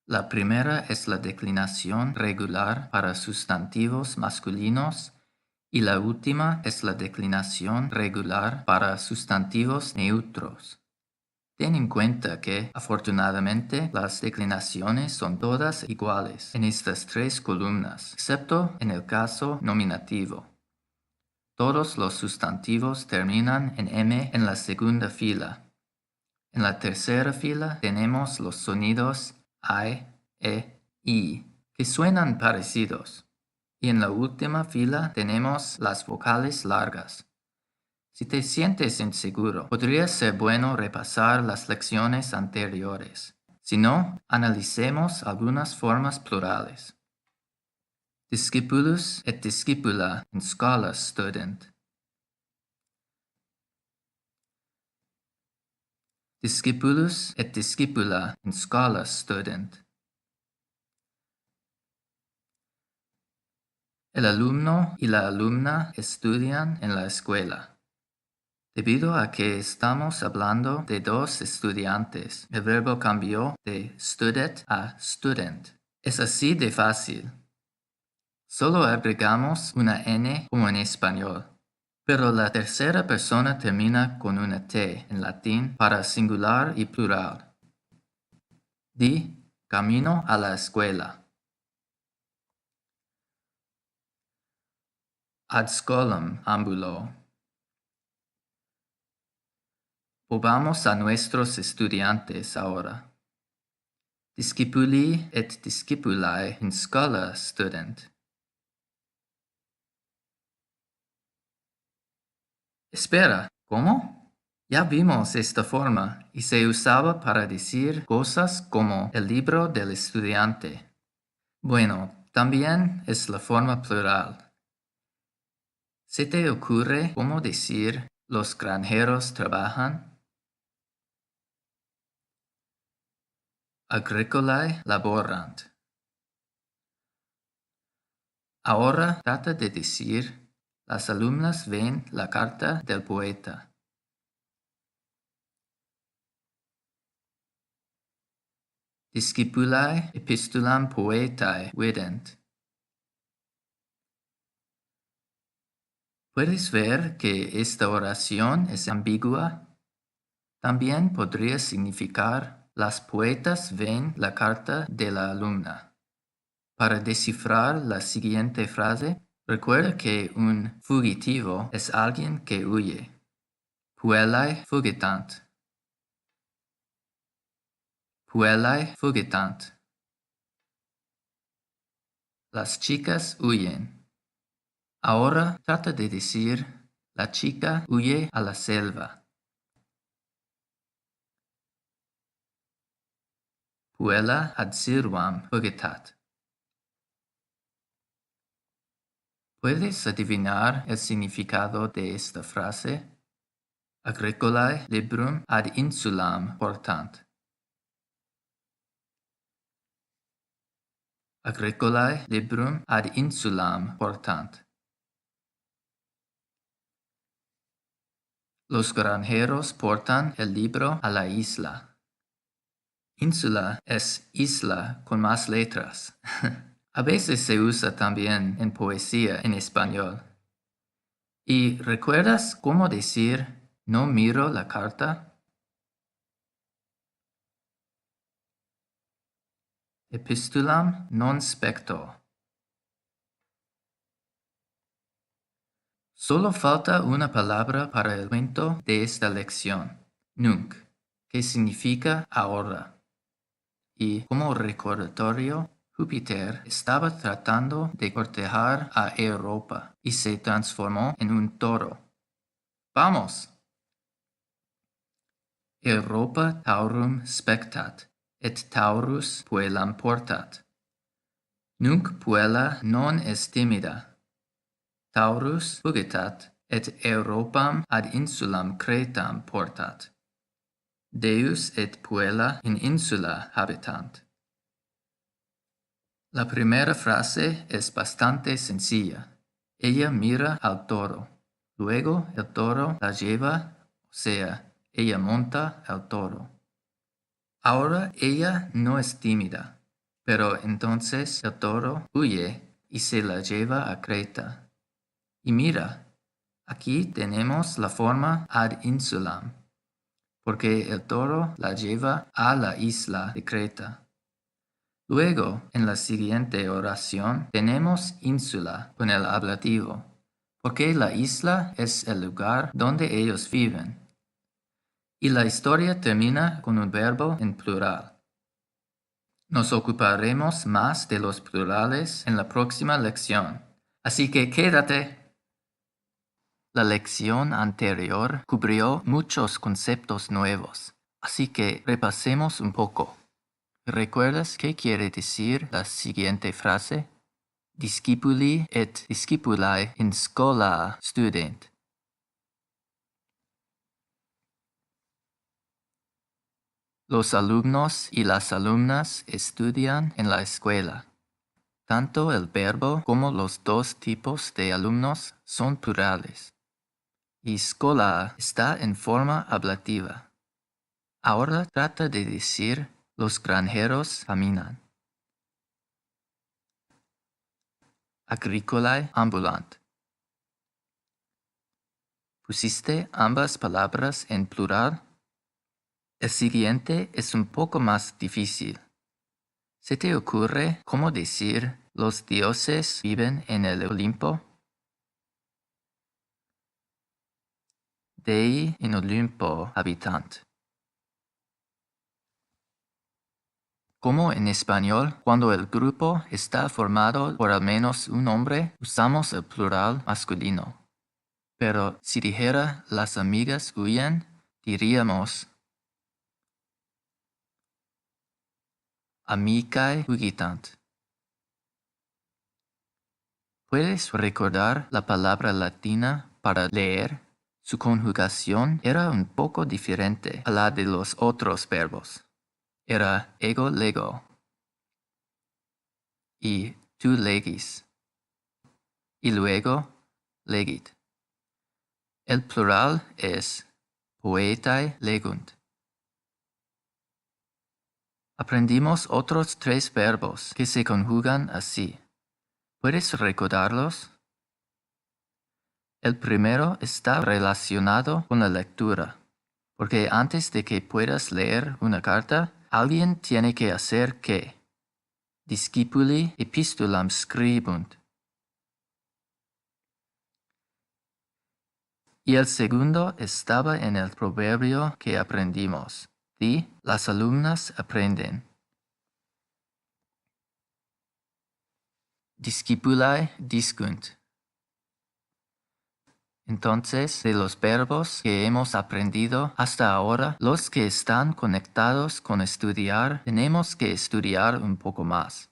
La primera es la declinación regular para sustantivos masculinos y la última es la declinación regular para sustantivos neutros. Ten en cuenta que, afortunadamente, las declinaciones son todas iguales en estas 3 columnas, excepto en el caso nominativo. Todos los sustantivos terminan en M en la segunda fila. En la tercera fila tenemos los sonidos I, I, que suenan parecidos. Y en la última fila tenemos las vocales largas. Si te sientes inseguro, podría ser bueno repasar las lecciones anteriores. Si no, analicemos algunas formas plurales. Discipulus et discipula in schola student. Discipulus et discipula in schola student. El alumno y la alumna estudian en la escuela. Debido a que estamos hablando de 2 estudiantes, el verbo cambió de studet a student. Es así de fácil. Solo agregamos una N como en español, pero la tercera persona termina con una T en latín para singular y plural. Di, camino a la escuela. Ad scolum ambulo. Volvamos a nuestros estudiantes ahora. Discipuli et discipulae in schola student. Espera, ¿cómo? Ya vimos esta forma y se usaba para decir cosas como el libro del estudiante. Bueno, también es la forma plural. ¿Se te ocurre cómo decir los granjeros trabajan? Agricolae laborant. Ahora trata de decir, las alumnas ven la carta del poeta. Discipulae epistulam poetae vident. ¿Puedes ver que esta oración es ambigua? También podría significar las poetas ven la carta de la alumna. Para descifrar la siguiente frase, recuerda que un fugitivo es alguien que huye. Puellae fugitant. Puellae fugitant. Las chicas huyen. Ahora trata de decir, la chica huye a la selva. Puella ad silvam fugitat. ¿Puedes adivinar el significado de esta frase? Agricolae librum ad insulam portant. Agricolae librum ad insulam portant. Los granjeros portan el libro a la isla. Ínsula es isla con más letras. A veces se usa también en poesía en español. ¿Y recuerdas cómo decir no miro la carta? Epistulam non specto. Solo falta una palabra para el cuento de esta lección, nunc, que significa ahora. Y como recordatorio, Júpiter estaba tratando de cortejar a Europa y se transformó en un toro. ¡Vamos! Europa taurum spectat, et taurus puellam portat. Nunc puella non est timida. Taurus fugitat, et Europam ad insulam Cretam portat. Deus et puella in insula habitant. La primera frase es bastante sencilla. Ella mira al toro. Luego el toro la lleva, o sea, ella monta al toro. Ahora ella no es tímida, pero entonces el toro huye y se la lleva a Creta. Y mira, aquí tenemos la forma ad insulam, porque el toro la lleva a la isla de Creta. Luego, en la siguiente oración, tenemos ínsula con el ablativo, porque la isla es el lugar donde ellos viven. Y la historia termina con un verbo en plural. Nos ocuparemos más de los plurales en la próxima lección, así que quédate. La lección anterior cubrió muchos conceptos nuevos, así que repasemos un poco. ¿Recuerdas qué quiere decir la siguiente frase? Discipuli et discipulae in schola student. Los alumnos y las alumnas estudian en la escuela. Tanto el verbo como los dos tipos de alumnos son plurales. Y schola está en forma ablativa. Ahora trata de decir los granjeros caminan. Agricolae ambulant. ¿Pusiste ambas palabras en plural? El siguiente es un poco más difícil. ¿Se te ocurre cómo decir los dioses viven en el Olimpo? Dei in Olimpo habitant. Como en español, cuando el grupo está formado por al menos un hombre, usamos el plural masculino. Pero si dijera las amigas huyen, diríamos amicae fugitant. ¿Puedes recordar la palabra latina para leer? Su conjugación era un poco diferente a la de los otros verbos. Era ego lego y tu legis y luego legit. El plural es poetae legunt. Aprendimos otros 3 verbos que se conjugan así. ¿Puedes recordarlos? El primero está relacionado con la lectura, porque antes de que puedas leer una carta, alguien tiene que hacer ¿qué? Discipuli epistulam scribunt. Y el segundo estaba en el proverbio que aprendimos. Las alumnas aprenden. Discipulae discunt. Entonces, de los verbos que hemos aprendido hasta ahora, los que están conectados con estudiar, tenemos que estudiar un poco más.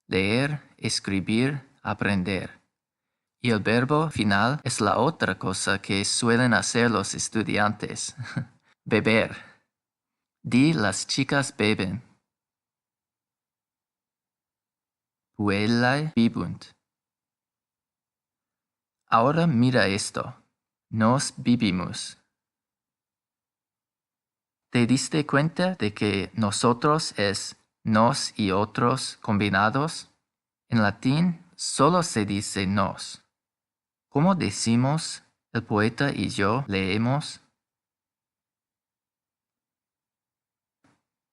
Leer, escribir, aprender. Y el verbo final es la otra cosa que suelen hacer los estudiantes. Beber. Las chicas beben. Puellae bibunt. Ahora mira esto. Nos bibimus. ¿Te diste cuenta de que nosotros es nos y otros combinados? En latín solo se dice nos. ¿Cómo decimos el poeta y yo leemos?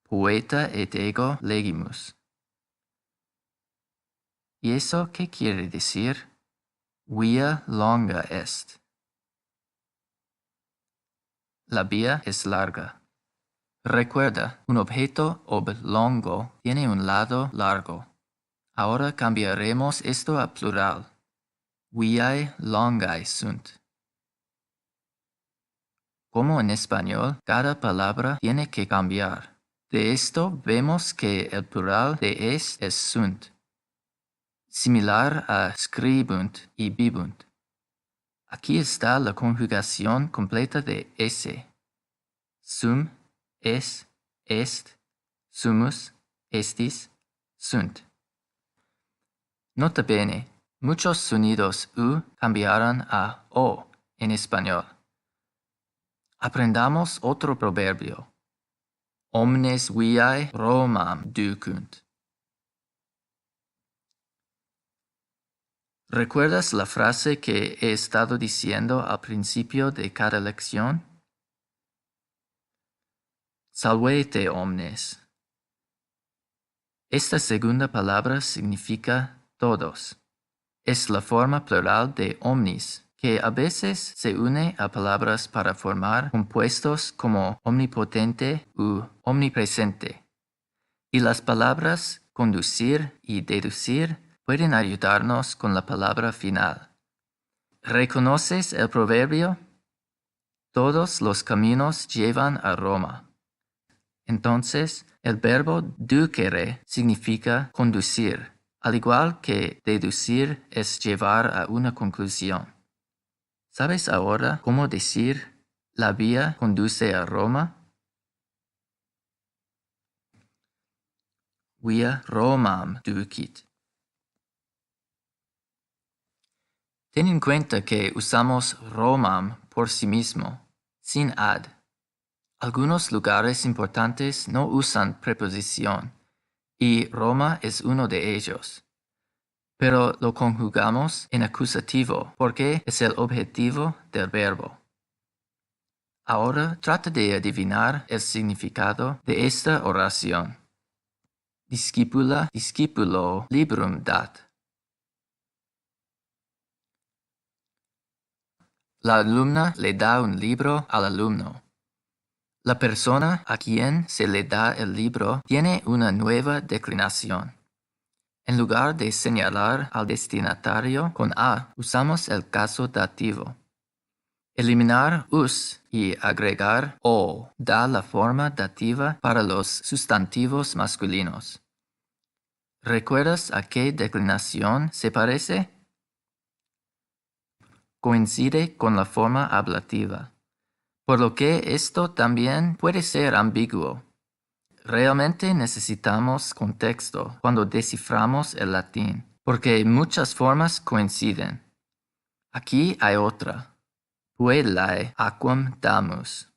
Poeta et ego legimus. ¿Y eso qué quiere decir? Via longa est. La vía es larga. Recuerda, un objeto oblongo tiene un lado largo. Ahora cambiaremos esto a plural. Viae longae sunt. Como en español, cada palabra tiene que cambiar. De esto vemos que el plural de es sunt, similar a scribunt y bibunt. Aquí está la conjugación completa de ese. Sum, es, est, sumus, estis, sunt. Nota bene, muchos sonidos U cambiarán a O en español. Aprendamos otro proverbio. Omnes viae Romam ducunt. ¿Recuerdas la frase que he estado diciendo al principio de cada lección? Salvete omnes. Esta segunda palabra significa todos. Es la forma plural de omnis, que a veces se une a palabras para formar compuestos como omnipotente u omnipresente. Y las palabras conducir y deducir pueden ayudarnos con la palabra final. ¿Reconoces el proverbio? Todos los caminos llevan a Roma. Entonces, el verbo ducere significa conducir, al igual que deducir es llevar a una conclusión. ¿Sabes ahora cómo decir la vía conduce a Roma? Via Romam ducit. Ten en cuenta que usamos Romam por sí mismo, sin ad. Algunos lugares importantes no usan preposición, y Roma es uno de ellos. Pero lo conjugamos en acusativo porque es el objetivo del verbo. Ahora trata de adivinar el significado de esta oración. Discipula discipulo librum dat. La alumna le da un libro al alumno. La persona a quien se le da el libro tiene una nueva declinación. En lugar de señalar al destinatario con A, usamos el caso dativo. Eliminar us y agregar o da la forma dativa para los sustantivos masculinos. ¿Recuerdas a qué declinación se parece? Coincide con la forma ablativa, por lo que esto también puede ser ambiguo. Realmente necesitamos contexto cuando desciframos el latín, porque muchas formas coinciden. Aquí hay otra. Puellae aquam damus.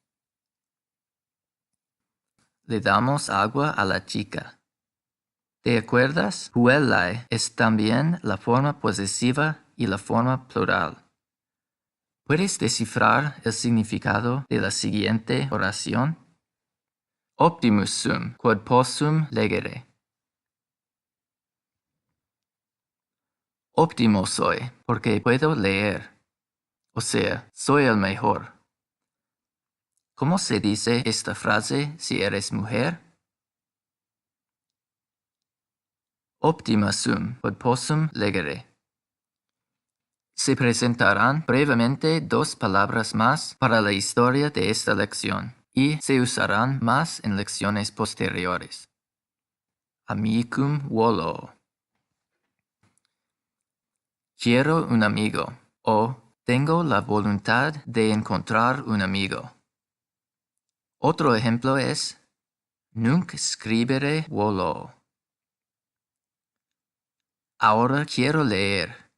Le damos agua a la chica. ¿Te acuerdas? Puellae es también la forma posesiva y la forma plural. ¿Puedes descifrar el significado de la siguiente oración? Optimus sum quod possum legere. Óptimo soy, porque puedo leer. O sea, soy el mejor. ¿Cómo se dice esta frase si eres mujer? Optima sum quod possum legere. Se presentarán brevemente dos palabras más para la historia de esta lección y se usarán más en lecciones posteriores. Amicum volo. Quiero un amigo o tengo la voluntad de encontrar un amigo. Otro ejemplo es nunc scribere volo. Ahora quiero leer.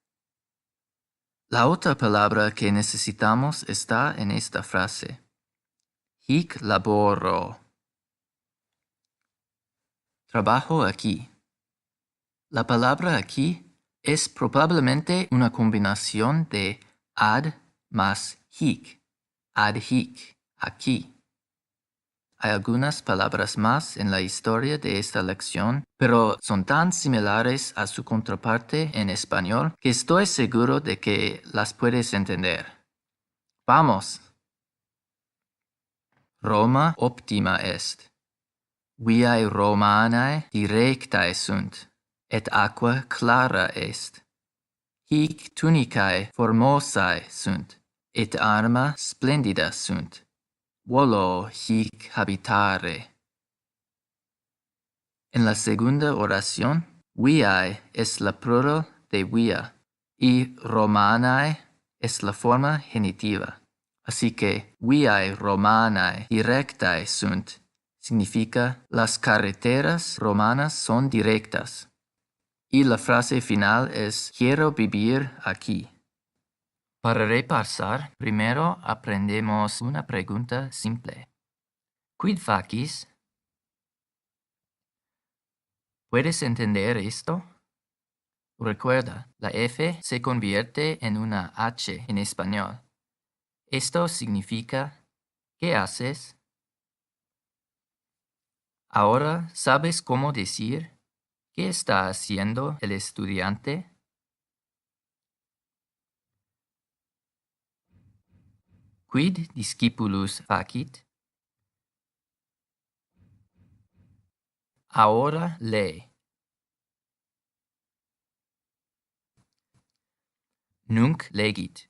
La otra palabra que necesitamos está en esta frase. Hic laboro. Trabajo aquí. La palabra aquí es probablemente una combinación de ad más hic. Ad hic, aquí. Hay algunas palabras más en la historia de esta lección, pero son tan similares a su contraparte en español que estoy seguro de que las puedes entender. ¡Vamos! Roma optima est. Viae Romanae directae sunt, et aqua clara est. Hic tunicae formosae sunt, et arma splendida sunt. Volo hic habitare. En la segunda oración, viae es la plural de via y Romanae es la forma genitiva. Así que viae Romanae directae sunt significa las carreteras romanas son directas. Y la frase final es quiero vivir aquí. Para repasar, primero aprendemos una pregunta simple. Quid facis? ¿Puedes entender esto? Recuerda, la F se convierte en una H en español. Esto significa ¿qué haces? Ahora, ¿sabes cómo decir qué está haciendo el estudiante? Quid discipulus facit? Ahora lee. Nunc legit.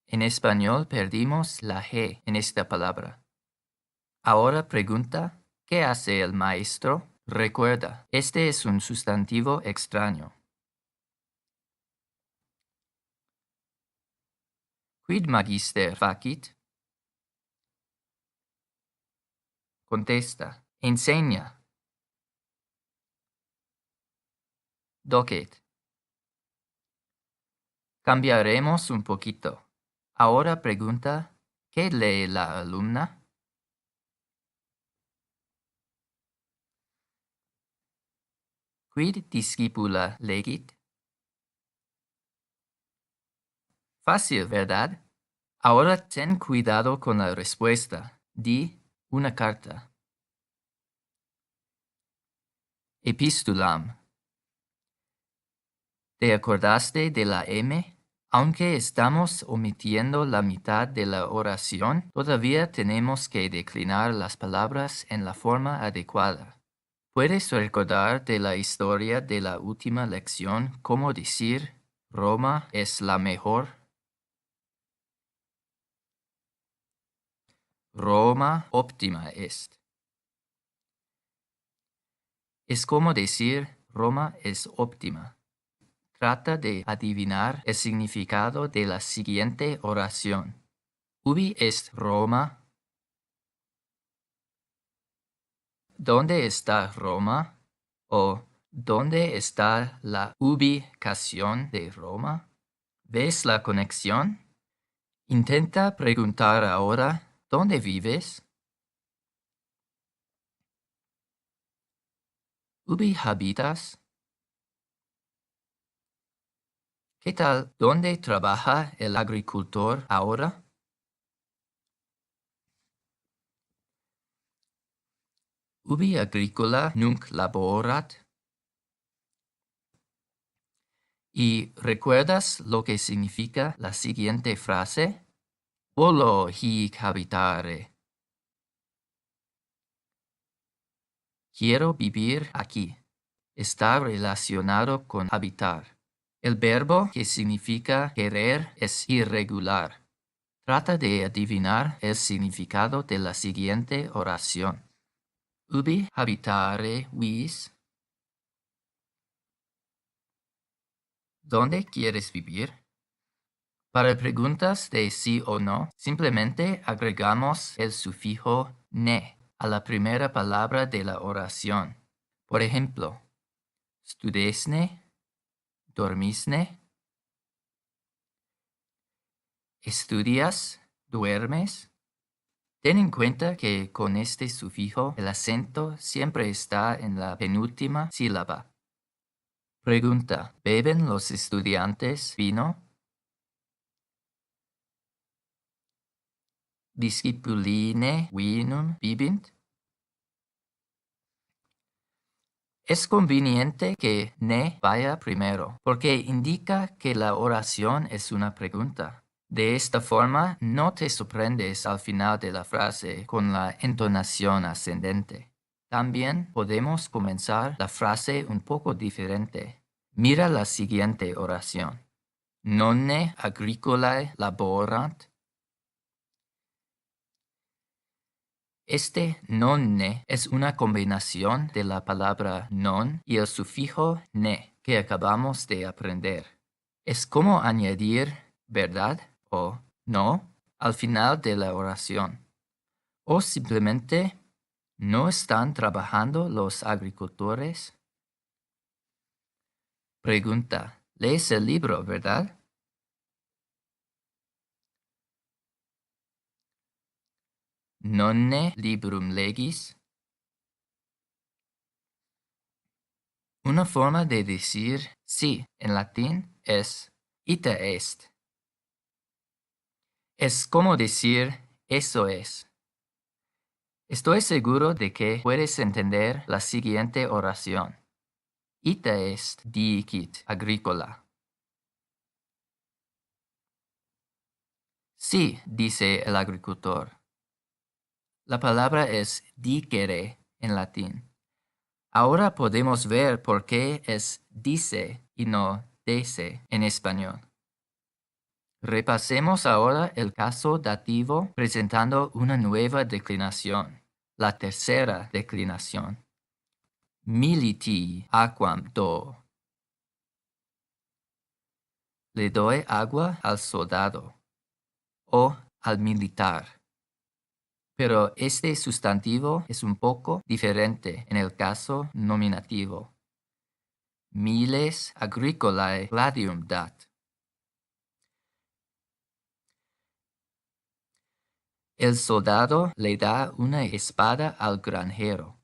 En español perdimos la G en esta palabra. Ahora pregunta, ¿qué hace el maestro? Recuerda, este es un sustantivo extraño. Quid magister facit? Contesta, enseña. Docet. Cambiaremos un poquito. Ahora pregunta, ¿qué lee la alumna? Quid discipula legit? Fácil, ¿verdad? Ahora ten cuidado con la respuesta. Di una carta. Epistulam. ¿Te acordaste de la M? Aunque estamos omitiendo la mitad de la oración, todavía tenemos que declinar las palabras en la forma adecuada. ¿Puedes recordar de la historia de la última lección cómo decir Roma es la mejor? Roma optima est. Es como decir Roma es óptima. Trata de adivinar el significado de la siguiente oración. Ubi est Roma? ¿Dónde está Roma? ¿O dónde está la ubicación de Roma? ¿Ves la conexión? Intenta preguntar ahora, ¿dónde vives? ¿Ubi habitas? ¿Qué tal? ¿Dónde trabaja el agricultor ahora? Ubi agricola nunc laborat? ¿Y recuerdas lo que significa la siguiente frase? Volo hic habitare. Quiero vivir aquí. Está relacionado con habitar. El verbo que significa querer es irregular. Trata de adivinar el significado de la siguiente oración. Ubi habitare vis? ¿Dónde quieres vivir? Para preguntas de sí o no, simplemente agregamos el sufijo ne a la primera palabra de la oración. Por ejemplo, studesne, dormisne, estudias, duermes. Ten en cuenta que con este sufijo el acento siempre está en la penúltima sílaba. Pregunta, ¿beben los estudiantes vino? discipuline vinum bibint. Es conveniente que ne vaya primero, porque indica que la oración es una pregunta. De esta forma, no te sorprendes al final de la frase con la entonación ascendente. También podemos comenzar la frase un poco diferente. Mira la siguiente oración. Nonne agricolae laborant. Este nonne es una combinación de la palabra non y el sufijo ne que acabamos de aprender. Es como añadir verdad o no al final de la oración. O simplemente, ¿no están trabajando los agricultores? Pregunta, ¿lees el libro, verdad? Nonne librum legis. Una forma de decir sí en latín es ite est. Es como decir eso es. Estoy seguro de que puedes entender la siguiente oración. Ite est dicit agricola. Sí, dice el agricultor. La palabra es dicere en latín. Ahora podemos ver por qué es dice y no dice en español. Repasemos ahora el caso dativo presentando una nueva declinación, la tercera declinación. Militi aquam do. Le doy agua al soldado o al militar. Pero este sustantivo es un poco diferente en el caso nominativo. Miles agricolae gladium dat. El soldado le da una espada al granjero.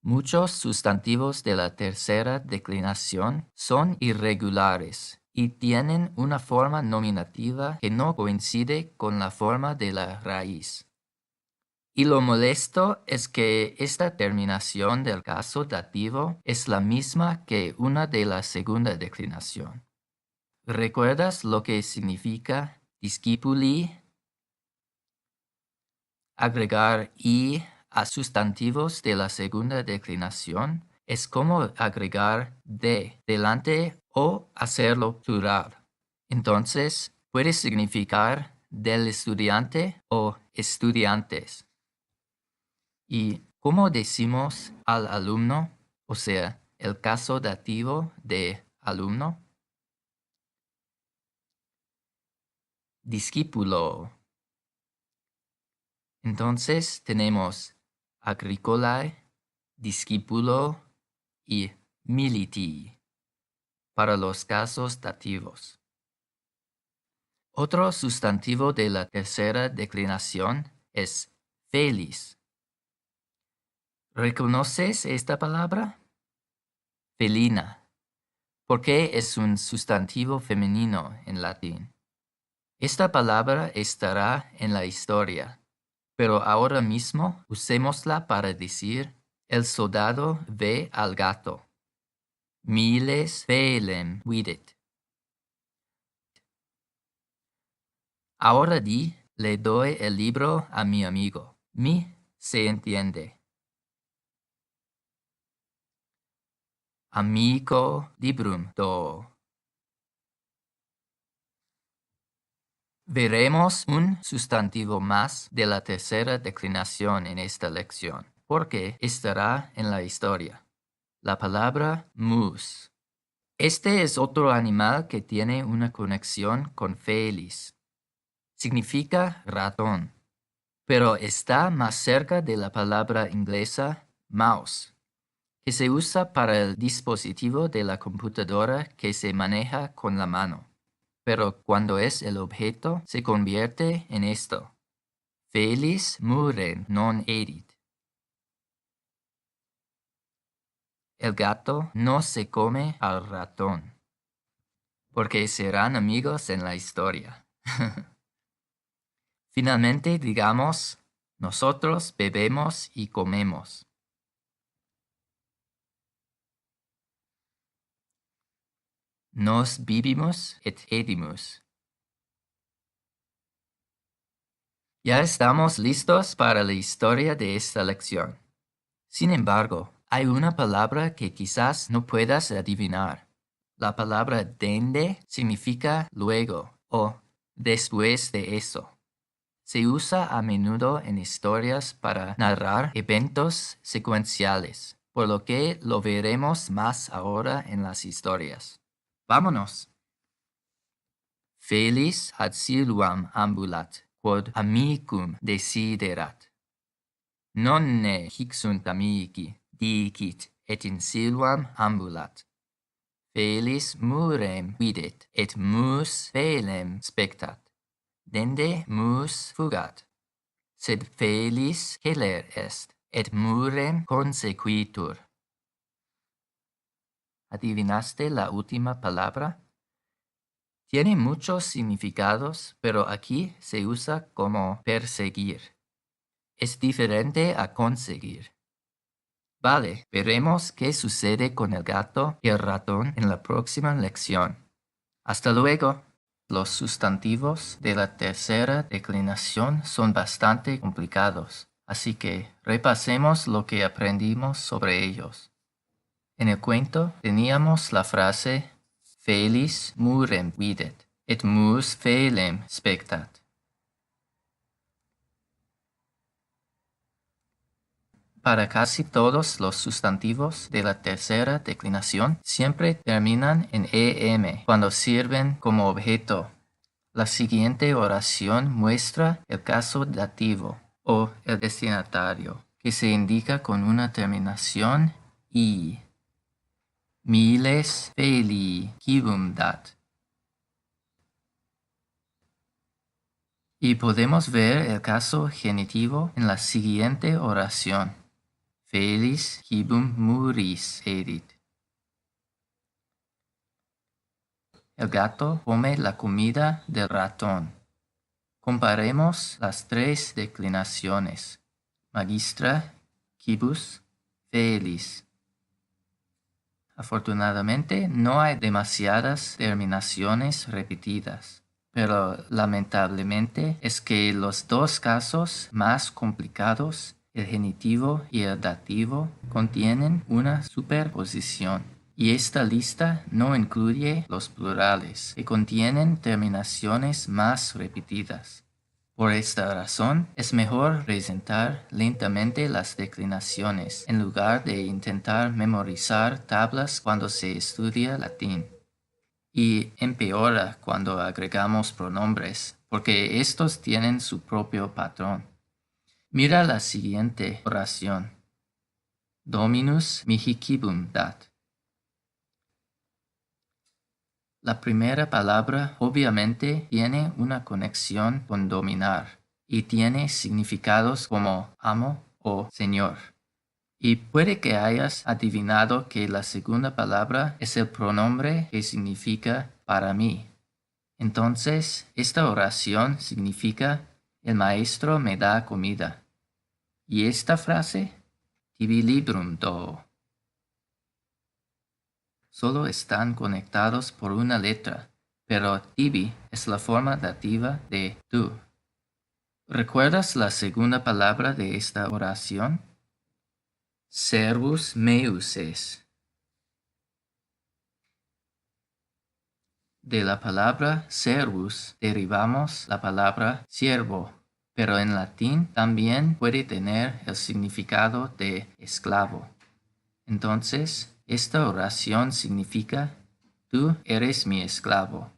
Muchos sustantivos de la tercera declinación son irregulares y tienen una forma nominativa que no coincide con la forma de la raíz. Y lo molesto es que esta terminación del caso dativo es la misma que una de la segunda declinación. ¿Recuerdas lo que significa discipuli? Agregar "y" a sustantivos de la segunda declinación es como agregar "de" delante o hacerlo plural. Entonces, puede significar del estudiante o estudiantes. ¿Y cómo decimos al alumno? O sea, el caso dativo de alumno. Discípulo. Entonces tenemos agricolae, discípulo y militi para los casos dativos. Otro sustantivo de la tercera declinación es felis. ¿Reconoces esta palabra? Felina. ¿Por qué es un sustantivo femenino en latín? Esta palabra estará en la historia, pero ahora mismo usémosla para decir el soldado ve al gato. Miles velem vidit. Ahora di, le doy el libro a mi amigo. Mi se entiende. Amico librum do. Veremos un sustantivo más de la tercera declinación en esta lección, porque estará en la historia. La palabra mus. Este es otro animal que tiene una conexión con felis. Significa ratón, pero está más cerca de la palabra inglesa mouse, que se usa para el dispositivo de la computadora que se maneja con la mano. Pero cuando es el objeto, se convierte en esto. Felis murem non edit. El gato no se come al ratón, porque serán amigos en la historia. Finalmente digamos, nosotros bebemos y comemos. Nos vivimos et edimus. Ya estamos listos para la historia de esta lección. Sin embargo, hay una palabra que quizás no puedas adivinar. La palabra dende significa luego o después de eso. Se usa a menudo en historias para narrar eventos secuenciales, por lo que lo veremos más ahora en las historias. ¡Vámonos! Felis ad siluam ambulat, quod amicum desiderat. Non ne hic sunt amici, dicit, et in siluam ambulat. Felis murem videt, et mus felem spectat. Dende mus fugat. Sed felis celer est, et murem consequitur. ¿Adivinaste la última palabra? Tiene muchos significados, pero aquí se usa como perseguir. Es diferente a conseguir. Vale, veremos qué sucede con el gato y el ratón en la próxima lección. Hasta luego. Los sustantivos de la tercera declinación son bastante complicados, así que repasemos lo que aprendimos sobre ellos. En el cuento teníamos la frase Felis murem videt, et mus felem spectat. Para casi todos los sustantivos de la tercera declinación siempre terminan en em cuando sirven como objeto. La siguiente oración muestra el caso dativo o el destinatario, que se indica con una terminación i. Miles felicibum dat. Y podemos ver el caso genitivo en la siguiente oración. Felis cibum muris erit. El gato come la comida del ratón. Comparemos las tres declinaciones. Magistra, quibus, felis. Afortunadamente no hay demasiadas terminaciones repetidas, pero lamentablemente es que los dos casos más complicados, el genitivo y el dativo, contienen una superposición. Y esta lista no incluye los plurales, que contienen terminaciones más repetidas. Por esta razón, es mejor presentar lentamente las declinaciones en lugar de intentar memorizar tablas cuando se estudia latín. Y empeora cuando agregamos pronombres, porque estos tienen su propio patrón. Mira la siguiente oración. Dominus mihi cibum dat. La primera palabra obviamente tiene una conexión con dominar y tiene significados como amo o señor. Y puede que hayas adivinado que la segunda palabra es el pronombre que significa para mí. Entonces, esta oración significa el maestro me da comida. ¿Y esta frase? Tibi librum do. Solo están conectados por una letra, pero tibi es la forma dativa de tú. ¿Recuerdas la segunda palabra de esta oración? Servus meus es. De la palabra servus derivamos la palabra siervo, pero en latín también puede tener el significado de esclavo. Entonces, esta oración significa tú eres mi esclavo.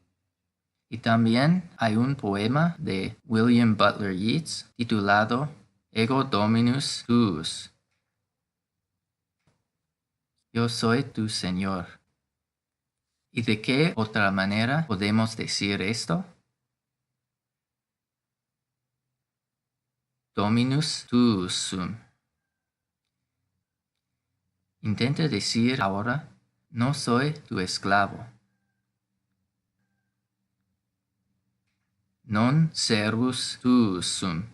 Y también hay un poema de William Butler Yeats titulado Ego Dominus Tuus. Yo soy tu Señor. ¿Y de qué otra manera podemos decir esto? Dominus tuus sum. Intenta decir ahora, no soy tu esclavo. non servus tuus sum.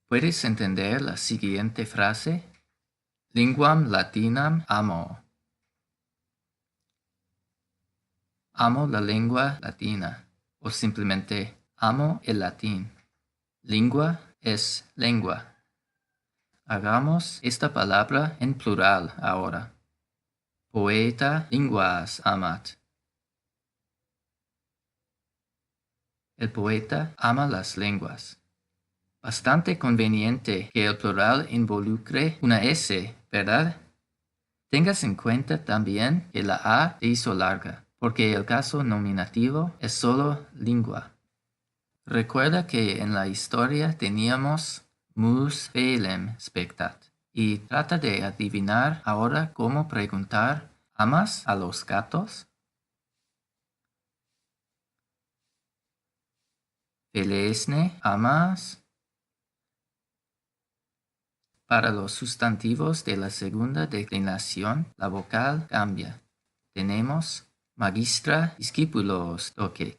¿Puedes entender la siguiente frase? Linguam latinam amo. Amo la lengua latina, o simplemente amo el latín. Lingua es lengua. Hagamos esta palabra en plural ahora. Poeta linguas amat. El poeta ama las lenguas. Bastante conveniente que el plural involucre una S, ¿verdad? Tengas en cuenta también que la A se hizo larga, porque el caso nominativo es solo lingua. Recuerda que en la historia teníamos mus velem spectat, y trata de adivinar ahora cómo preguntar ¿amas a los gatos? Velesne amas. Para los sustantivos de la segunda declinación, la vocal cambia. Tenemos magistra discípulos docet.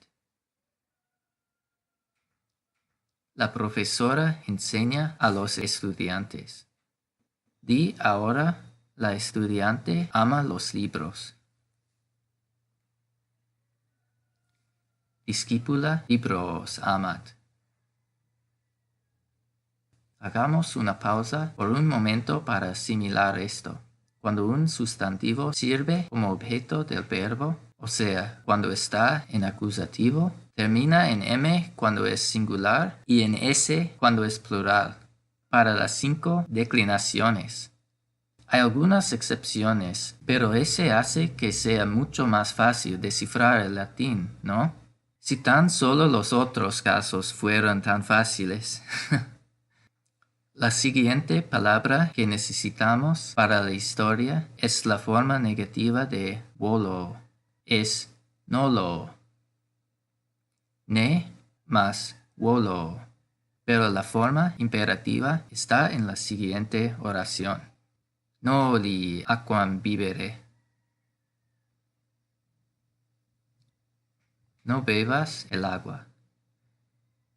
La profesora enseña a los estudiantes. Di ahora, la estudiante ama los libros. Discípula libros amat. Hagamos una pausa por un momento para asimilar esto. Cuando un sustantivo sirve como objeto del verbo, o sea, cuando está en acusativo, termina en M cuando es singular y en S cuando es plural, para las 5 declinaciones. Hay algunas excepciones, pero ese hace que sea mucho más fácil descifrar el latín, ¿no? Si tan solo los otros casos fueran tan fáciles. La siguiente palabra que necesitamos para la historia es la forma negativa de volo. Es nolo. Ne más volo. Pero la forma imperativa está en la siguiente oración. Noli aquam bibere. No bebas el agua.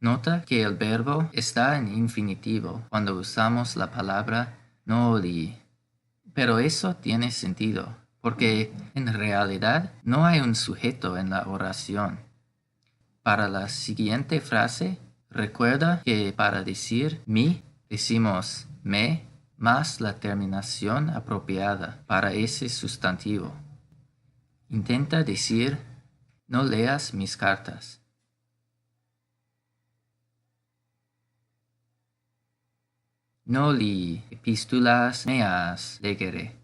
Nota que el verbo está en infinitivo cuando usamos la palabra noli. Pero eso tiene sentido, porque en realidad no hay un sujeto en la oración. Para la siguiente frase, recuerda que para decir mi, decimos me más la terminación apropiada para ese sustantivo. Intenta decir, no leas mis cartas. Noli epistulas meas legere.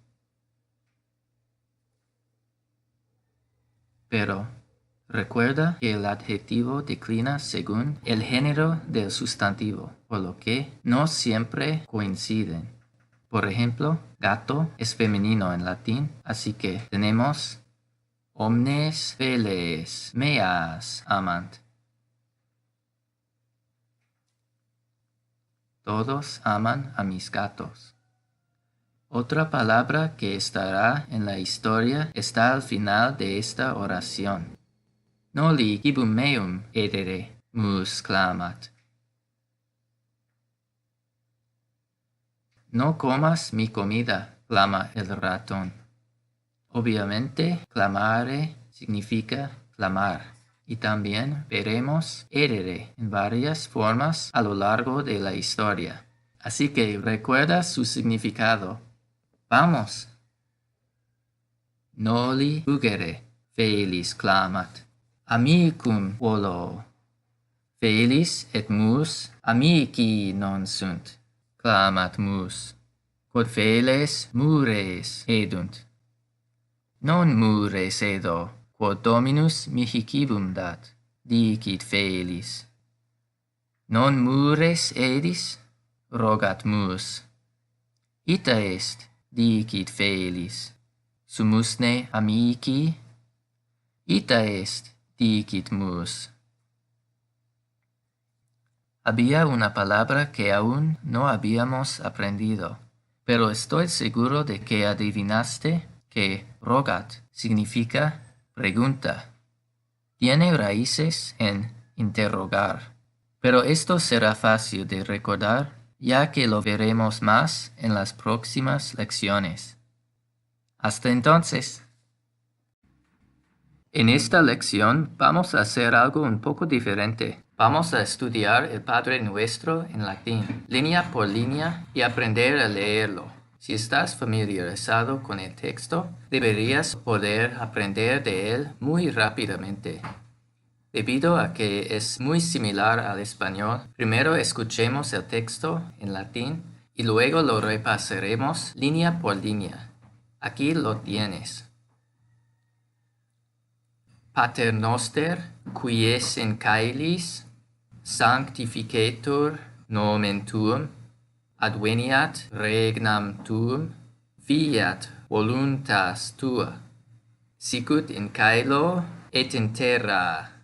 Pero recuerda que el adjetivo declina según el género del sustantivo, por lo que no siempre coinciden. Por ejemplo, gato es femenino en latín, así que tenemos omnes feles meas amant. Todos aman a mis gatos. Otra palabra que estará en la historia está al final de esta oración. Noli cibum meum edere, mus clamat. No comas mi comida, clama el ratón. Obviamente, clamare significa clamar. Y también veremos edere en varias formas a lo largo de la historia. Así que recuerda su significado. ¡Vamos! Noli fugere, felis clamat. Amicum volo. Felis et mus amici non sunt, clamat mus. Quod feles mures edunt. Non mures edo, quod Dominus mihi cibum dat, dicit felis. Non mures edis, rogat mus. Ita est, dicit felis. Sumusne amici? Ita est, dicit mus. Había una palabra que aún no habíamos aprendido, pero estoy seguro de que adivinaste que rogat significa pregunta. tiene raíces en interrogar, pero esto será fácil de recordar ya que lo veremos más en las próximas lecciones. Hasta entonces. En esta lección vamos a hacer algo un poco diferente. Vamos a estudiar el Padre Nuestro en latín, línea por línea, y aprender a leerlo. Si estás familiarizado con el texto, deberías poder aprender de él muy rápidamente. Debido a que es muy similar al español, primero escuchemos el texto en latín y luego lo repasaremos línea por línea. Aquí lo tienes. Pater noster, qui es in caelis, sanctificetur nomen tuum, adveniat regnam tuum, fiat voluntas tua, sicut in caelo et in terra.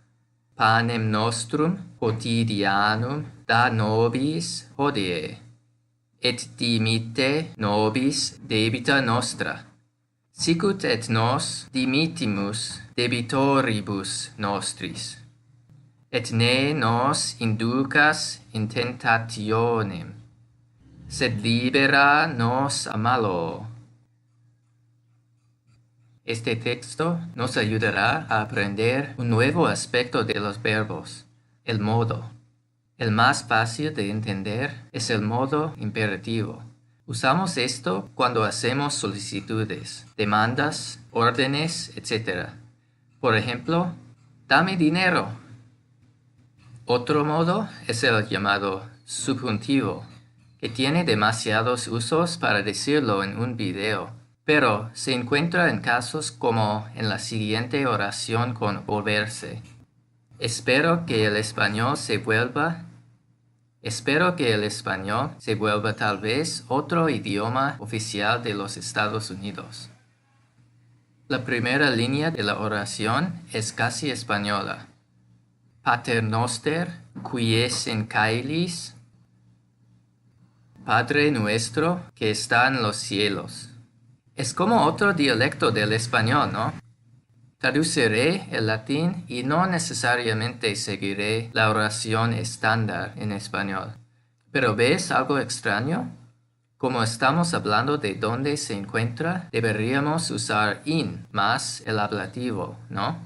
Panem nostrum quotidianum da nobis hodie, et dimitte nobis debita nostra, sicut et nos dimittimus debitoribus nostris. Et ne nos inducas in tentationem, sed libera nos a malo. Este texto nos ayudará a aprender un nuevo aspecto de los verbos, el modo. El más fácil de entender es el modo imperativo. Usamos esto cuando hacemos solicitudes, demandas, órdenes, etc. Por ejemplo, dame dinero. Otro modo es el llamado subjuntivo, que tiene demasiados usos para decirlo en un video, pero se encuentra en casos como en la siguiente oración con volverse. Espero que el español se vuelva tal vez otro idioma oficial de los Estados Unidos. La primera línea de la oración es casi española. Pater noster, qui es in caelis, Padre nuestro que está en los cielos. Es como otro dialecto del español, ¿no? Traduciré el latín y no necesariamente seguiré la oración estándar en español. ¿Pero ves algo extraño? Como estamos hablando de dónde se encuentra, deberíamos usar in más el ablativo, ¿no?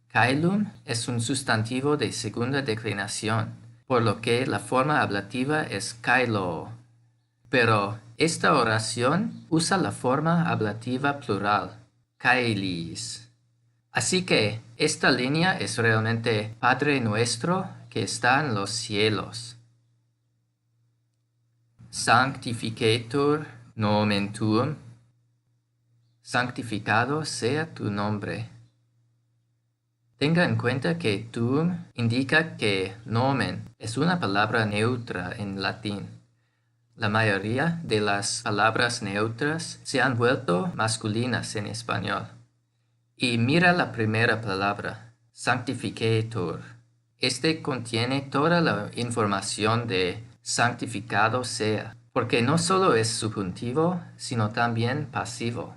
Caelum es un sustantivo de segunda declinación, por lo que la forma ablativa es caelo. Pero esta oración usa la forma ablativa plural, caelis. Así que esta línea es realmente Padre nuestro que está en los cielos. Sanctificetur nomen tuum. Santificado sea tu nombre. Tenga en cuenta que tuum indica que nomen es una palabra neutra en latín. La mayoría de las palabras neutras se han vuelto masculinas en español. Y mira la primera palabra, sanctificetur. Este contiene toda la información de santificado sea, porque no solo es subjuntivo, sino también pasivo.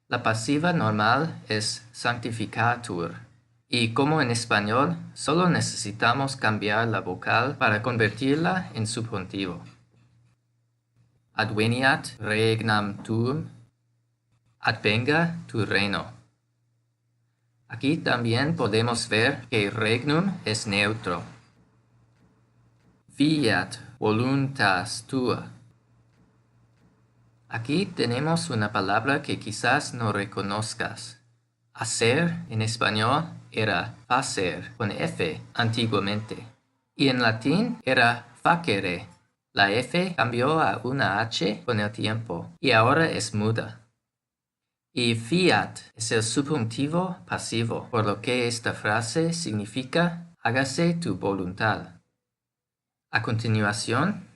La pasiva normal es sanctificatur, y como en español, solo necesitamos cambiar la vocal para convertirla en subjuntivo. Adveniat regnam tuum, advenga tu reino. Aquí también podemos ver que regnum es neutro. Fiat voluntas tua. Aquí tenemos una palabra que quizás no reconozcas. Hacer en español era facer con F antiguamente. Y en latín era facere. La F cambió a una H con el tiempo y ahora es muda. Y fiat es el subjuntivo pasivo, por lo que esta frase significa hágase tu voluntad. A continuación,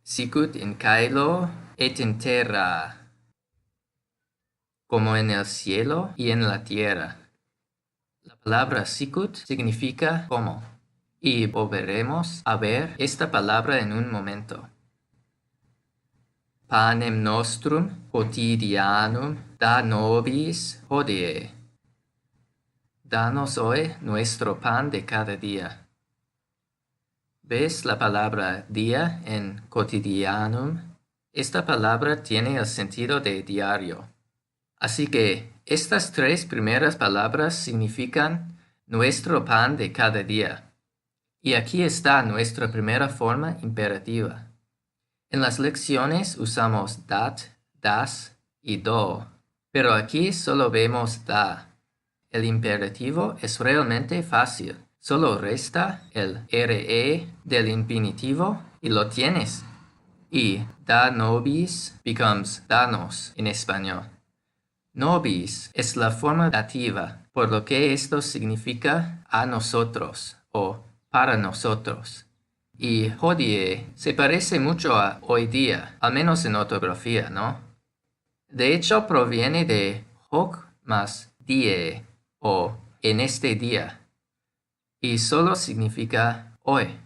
sicut in caelo et in terra, como en el cielo y en la tierra. La palabra sicut significa como, y volveremos a ver esta palabra en un momento. Panem nostrum quotidianum da nobis hodie. Danos hoy nuestro pan de cada día. ¿Ves la palabra día en Quotidianum? Esta palabra tiene el sentido de diario. Así que estas tres primeras palabras significan nuestro pan de cada día. Y aquí está nuestra primera forma imperativa. En las lecciones usamos dat, das y do, pero aquí solo vemos da. El imperativo es realmente fácil. Solo resta el re del infinitivo y lo tienes. Y da nobis becomes danos en español. Nobis es la forma dativa, por lo que esto significa a nosotros o para nosotros. Y hodie se parece mucho a hoy día, al menos en ortografía, ¿no? De hecho, proviene de hoc más die o en este día, y solo significa hoy.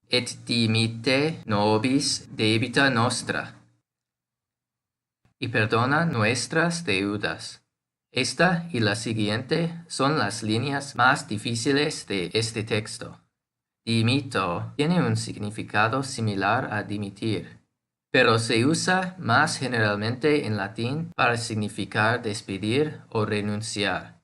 Et dimitte nobis debita nostra. Y perdona nuestras deudas. Esta y la siguiente son las líneas más difíciles de este texto. Dimito tiene un significado similar a dimitir, pero se usa más generalmente en latín para significar despedir o renunciar.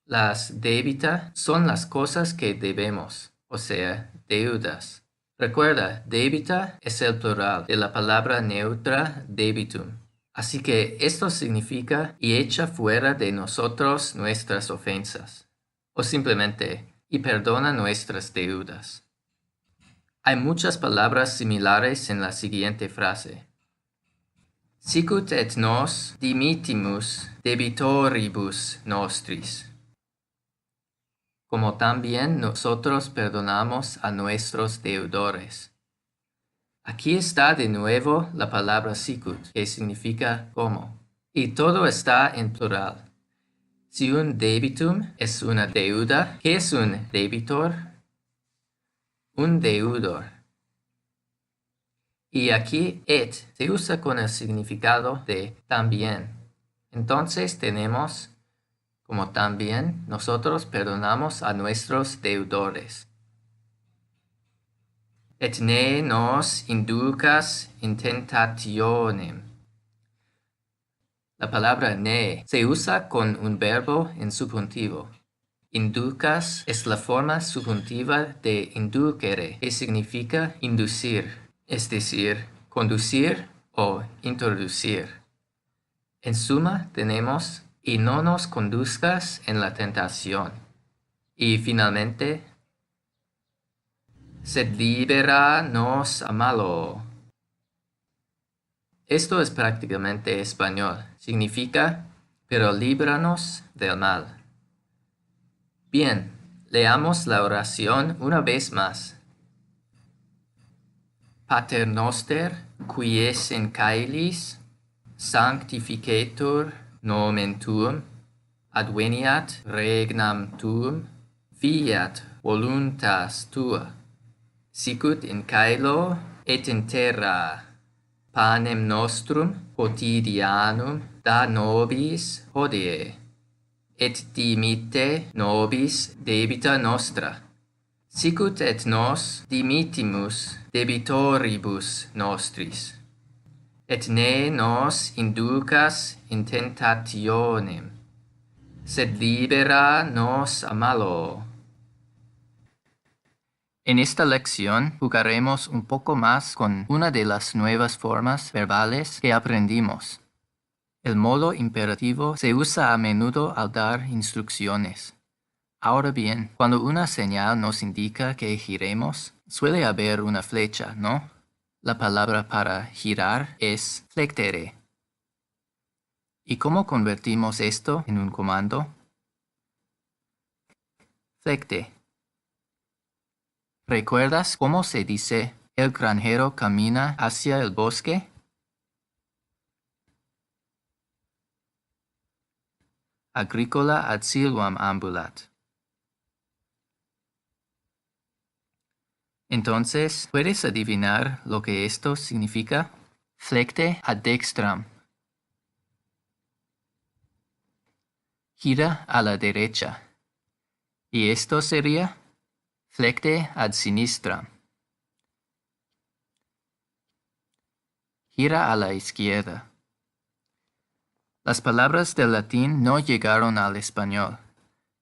Las debita son las cosas que debemos, o sea, deudas. Recuerda, debita es el plural de la palabra neutra debitum. Así que esto significa y echa fuera de nosotros nuestras ofensas. O simplemente, y perdona nuestras deudas. Hay muchas palabras similares en la siguiente frase. Sicut et nos dimittimus debitoribus nostris. Como también nosotros perdonamos a nuestros deudores. Aquí está de nuevo la palabra sicut, que significa como. Y todo está en plural. Si un debitum es una deuda, ¿qué es un debitor? Un deudor. Y aquí et se usa con el significado de también. Entonces tenemos como también nosotros perdonamos a nuestros deudores. Et ne nos inducas in tentationem. La palabra ne se usa con un verbo en subjuntivo. Inducas es la forma subjuntiva de inducere, que significa inducir, es decir, conducir o introducir. En suma, tenemos y no nos conduzcas en la tentación. Y finalmente, sed libera-nos a malo. Esto es prácticamente español. Significa, pero líbranos del mal. Bien, leamos la oración una vez más. Pater noster, qui es in caelis, sanctificetur nomen tuum, adveniat regnam tuum, fiat voluntas tua, sicut in caelo et in terra. Panem nostrum quotidianum da nobis hodie, et dimitte nobis debita nostra, sicut et nos dimittimus debitoribus nostris. Et ne nos inducas in tentationem, sed libera-nos a malo. En esta lección jugaremos un poco más con una de las nuevas formas verbales que aprendimos. El modo imperativo se usa a menudo al dar instrucciones. Ahora bien, cuando una señal nos indica que giremos, suele haber una flecha, ¿no? La palabra para girar es flectere. ¿Y cómo convertimos esto en un comando? Flecte. ¿Recuerdas cómo se dice el granjero camina hacia el bosque? Agricola ad silvam ambulat. Entonces, ¿puedes adivinar lo que esto significa? Flecte ad dextram. gira a la derecha. Y esto sería flecte ad sinistram. Gira a la izquierda. Las palabras del latín no llegaron al español,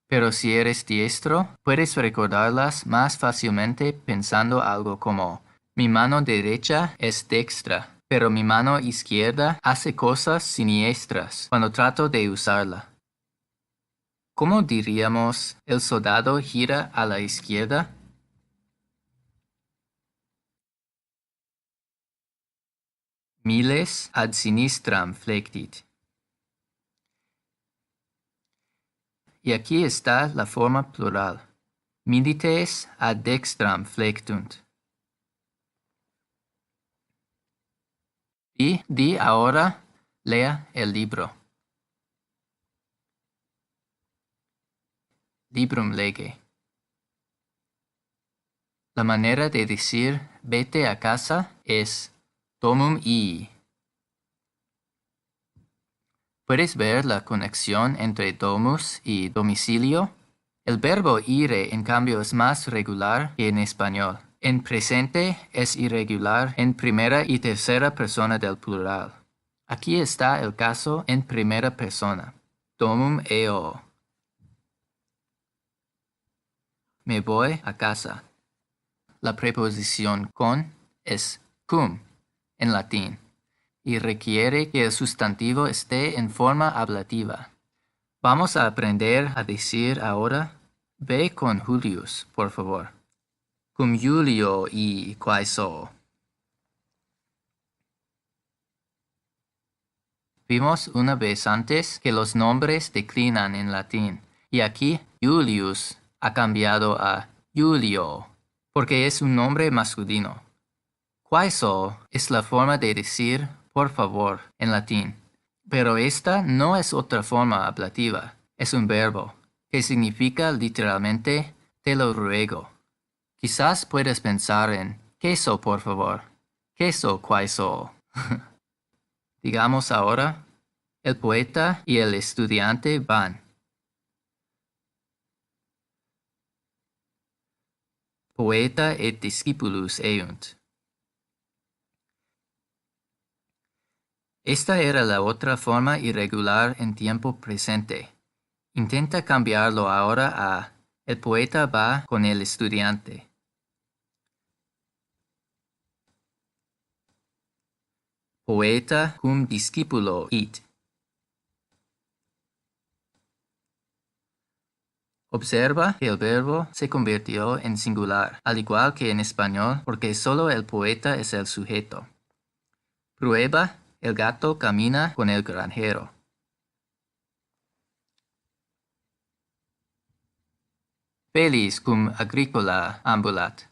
pero si eres diestro, puedes recordarlas más fácilmente pensando algo como: mi mano derecha es dextra, pero mi mano izquierda hace cosas siniestras cuando trato de usarla. ¿Cómo diríamos el soldado gira a la izquierda? Miles ad sinistram flectit. Y aquí está la forma plural. Milites ad dextram flectunt. Y di ahora, lea el libro. Librum lege. La manera de decir vete a casa es domum ii. ¿Puedes ver la conexión entre domus y domicilio? El verbo ire, en cambio, es más regular que en español. En presente es irregular en primera y tercera persona del plural. Aquí está el caso en primera persona. Domum eo. Me voy a casa. La preposición con es cum en latín y requiere que el sustantivo esté en forma ablativa. Vamos a aprender a decir ahora: ve con Julius, por favor. Cum Julio y quaeso. Vimos una vez antes que los nombres declinan en latín, y aquí Julius ha cambiado a Julio, porque es un nombre masculino. Quaeso es la forma de decir por favor en latín, pero esta no es otra forma ablativa, es un verbo, que significa literalmente te lo ruego. Quizás puedas pensar en queso, por favor. Queso, quaeso. Digamos ahora, el poeta y el estudiante van. Poeta et discipulus eunt. Esta era la otra forma irregular en tiempo presente. Intenta cambiarlo ahora a el poeta va con el estudiante. Poeta cum discipulo id. Observa que el verbo se convirtió en singular, al igual que en español, porque solo el poeta es el sujeto. Prueba, el gato camina con el granjero. Felis cum agricola ambulat.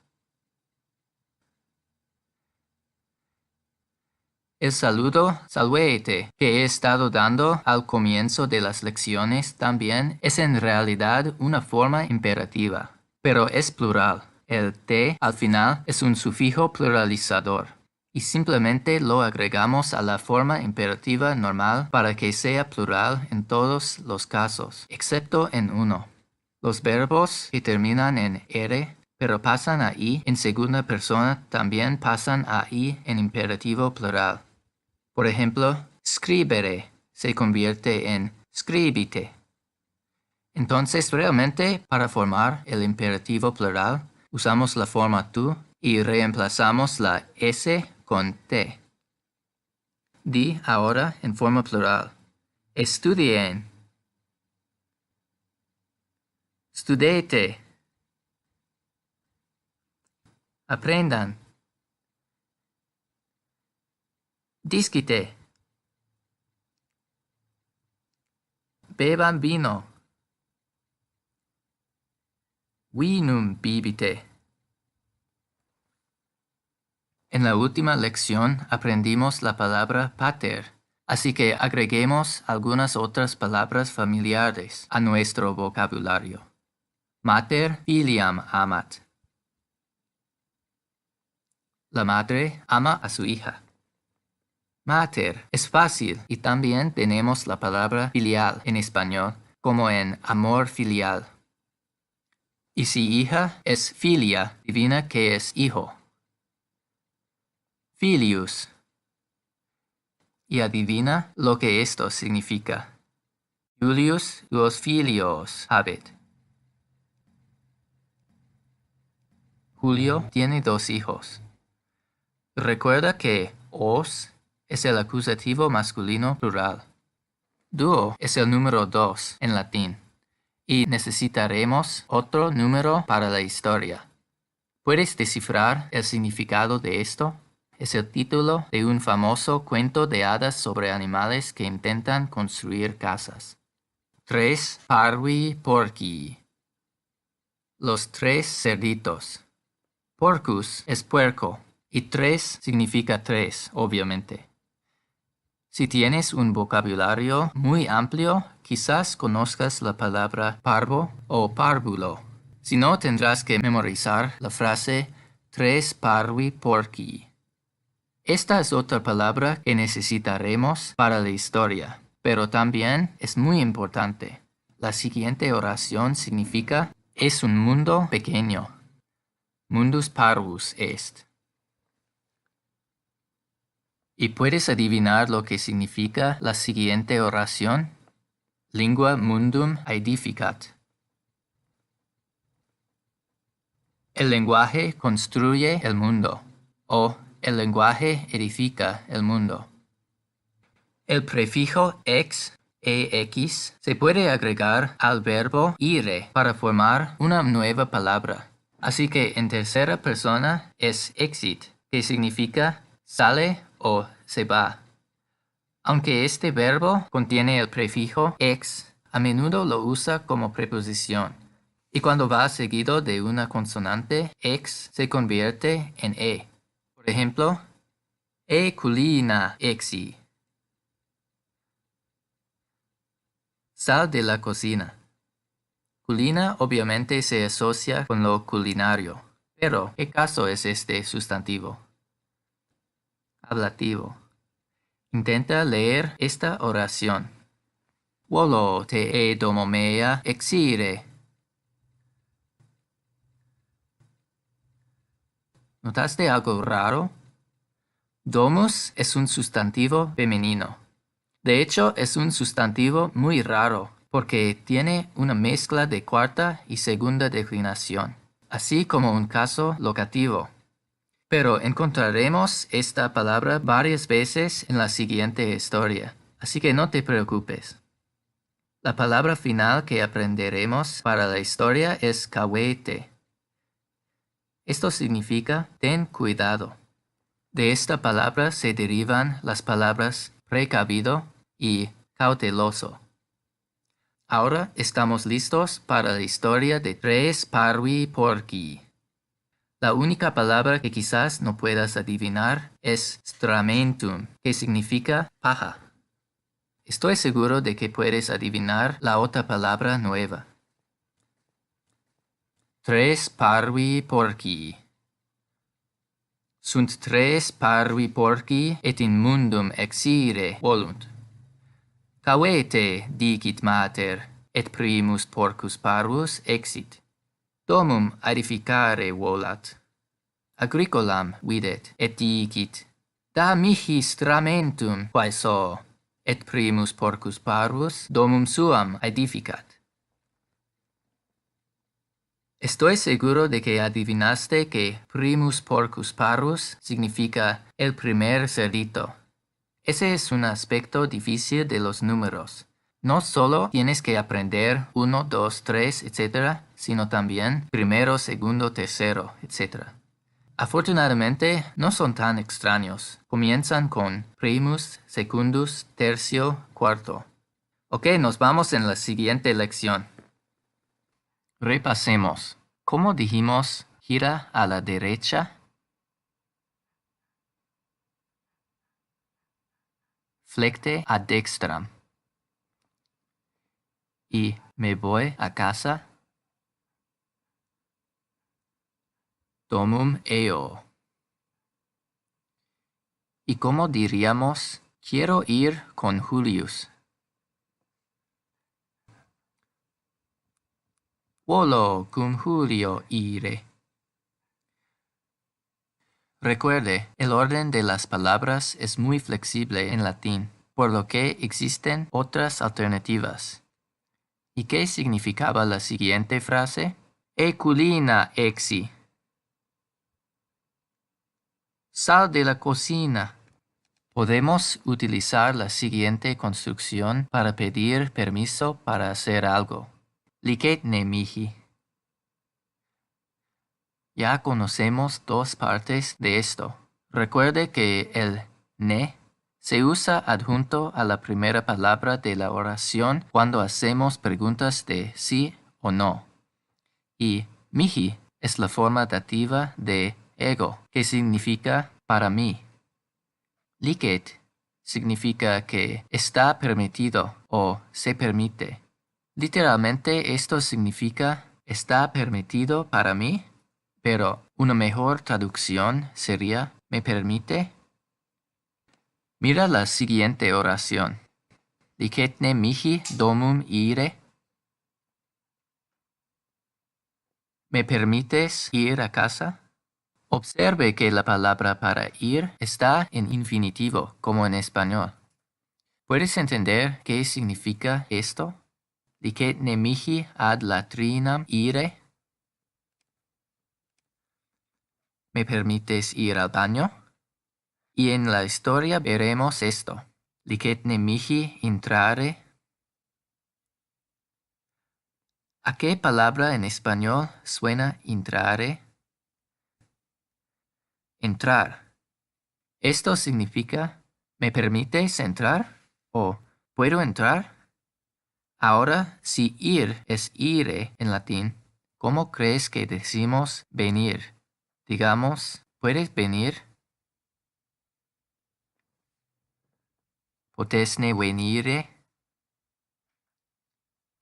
El saludo salvete que he estado dando al comienzo de las lecciones también es en realidad una forma imperativa, pero es plural. El te al final es un sufijo pluralizador y simplemente lo agregamos a la forma imperativa normal para que sea plural en todos los casos, excepto en uno. Los verbos que terminan en "-ere", pero pasan a "-i" en segunda persona también pasan a "-i" en imperativo plural. Por ejemplo, scribere se convierte en scribite. Entonces, realmente, para formar el imperativo plural, usamos la forma tú y reemplazamos la s con t. Di ahora en forma plural. Estudien. Studete. Aprendan. Discite. Beban vino. Vinum bibite. En la última lección aprendimos la palabra pater, así que agreguemos algunas otras palabras familiares a nuestro vocabulario. Mater filiam amat. La madre ama a su hija. Mater es fácil y también tenemos la palabra filial en español, como en amor filial. Y si hija es filia, adivina qué es hijo. Filius. Y adivina lo que esto significa. Julius los filios habet. Julio tiene 2 hijos. Recuerda que os es el acusativo masculino plural. Duo es el número 2 en latín. Y necesitaremos otro número para la historia. ¿Puedes descifrar el significado de esto? Es el título de un famoso cuento de hadas sobre animales que intentan construir casas. 3 parvi porci. Los 3 cerditos. Porcus es puerco y 3 significa 3, obviamente. Si tienes un vocabulario muy amplio, quizás conozcas la palabra parvo o párvulo. Si no, tendrás que memorizar la frase 3 parvi porci. Esta es otra palabra que necesitaremos para la historia, pero también es muy importante. La siguiente oración significa es un mundo pequeño. Mundus parvus est. ¿Y puedes adivinar lo que significa la siguiente oración? Lingua mundum aedificat. El lenguaje construye el mundo, o el lenguaje edifica el mundo. El prefijo ex, ex, se puede agregar al verbo ire para formar una nueva palabra. Así que en tercera persona es exit, que significa sale o se va. Aunque este verbo contiene el prefijo ex, a menudo lo usa como preposición. Y cuando va seguido de una consonante, ex se convierte en e. Por ejemplo, e culina exi. Sal de la cocina. Culina obviamente se asocia con lo culinario. Pero, ¿qué caso es este sustantivo? Ablativo. Intenta leer esta oración. Volo te domomea exire. ¿Notaste algo raro? Domus es un sustantivo femenino. De hecho, es un sustantivo muy raro, porque tiene una mezcla de cuarta y segunda declinación, así como un caso locativo. Pero encontraremos esta palabra varias veces en la siguiente historia, así que no te preocupes. La palabra final que aprenderemos para la historia es cawete. Esto significa ten cuidado. De esta palabra se derivan las palabras precavido y cauteloso. Ahora estamos listos para la historia de 3 parvi porci. La única palabra que quizás no puedas adivinar es stramentum, que significa paja. Estoy seguro de que puedes adivinar la otra palabra nueva. 3 parvi porci. Sunt 3 parvi porci et in mundum exire volunt. Cavete dicit mater, et primus porcus parvus exit. Domum edificare volat. Agricolam videt, et dicit, da mihi stramentum quae so, et primus porcus parvus domum suam edificat. Estoy seguro de que adivinaste que primus porcus parvus significa el primer cerdito. Ese es un aspecto difícil de los números. No solo tienes que aprender 1, 2, 3, etc., sino también primero, segundo, tercero, etc. Afortunadamente, no son tan extraños. Comienzan con primus, secundus, tercio, cuarto. Ok, nos vamos en la siguiente lección. Repasemos. ¿Cómo dijimos gira a la derecha? Flecte a dextram. Y me voy a casa. Domum eo. ¿Y cómo diríamos quiero ir con Julius? Volo cum Julio ire. Recuerde, el orden de las palabras es muy flexible en latín, por lo que existen otras alternativas. ¿Y qué significaba la siguiente frase? Eculina exi. Sal de la cocina. Podemos utilizar la siguiente construcción para pedir permiso para hacer algo. Licetne mihi. Ya conocemos dos partes de esto. Recuerde que el ne se usa adjunto a la primera palabra de la oración cuando hacemos preguntas de sí o no. Y mihi es la forma dativa de ego, que significa para mí. Licet significa que está permitido o se permite. Literalmente esto significa está permitido para mí, pero una mejor traducción sería ¿me permite? Mira la siguiente oración. Licetne mihi domum ire. ¿Me permites ir a casa? Observe que la palabra para ir está en infinitivo, como en español. ¿Puedes entender qué significa esto? Licetne mihi ad latrinam ire. ¿Me permites ir al baño? Y en la historia veremos esto. Licetne mihi intrare. ¿A qué palabra en español suena intrare? Entrar. Esto significa ¿me permites entrar? ¿O puedo entrar? Ahora, si ir es ire en latín, ¿cómo crees que decimos venir? Digamos, ¿puedes venir? Potesne venire.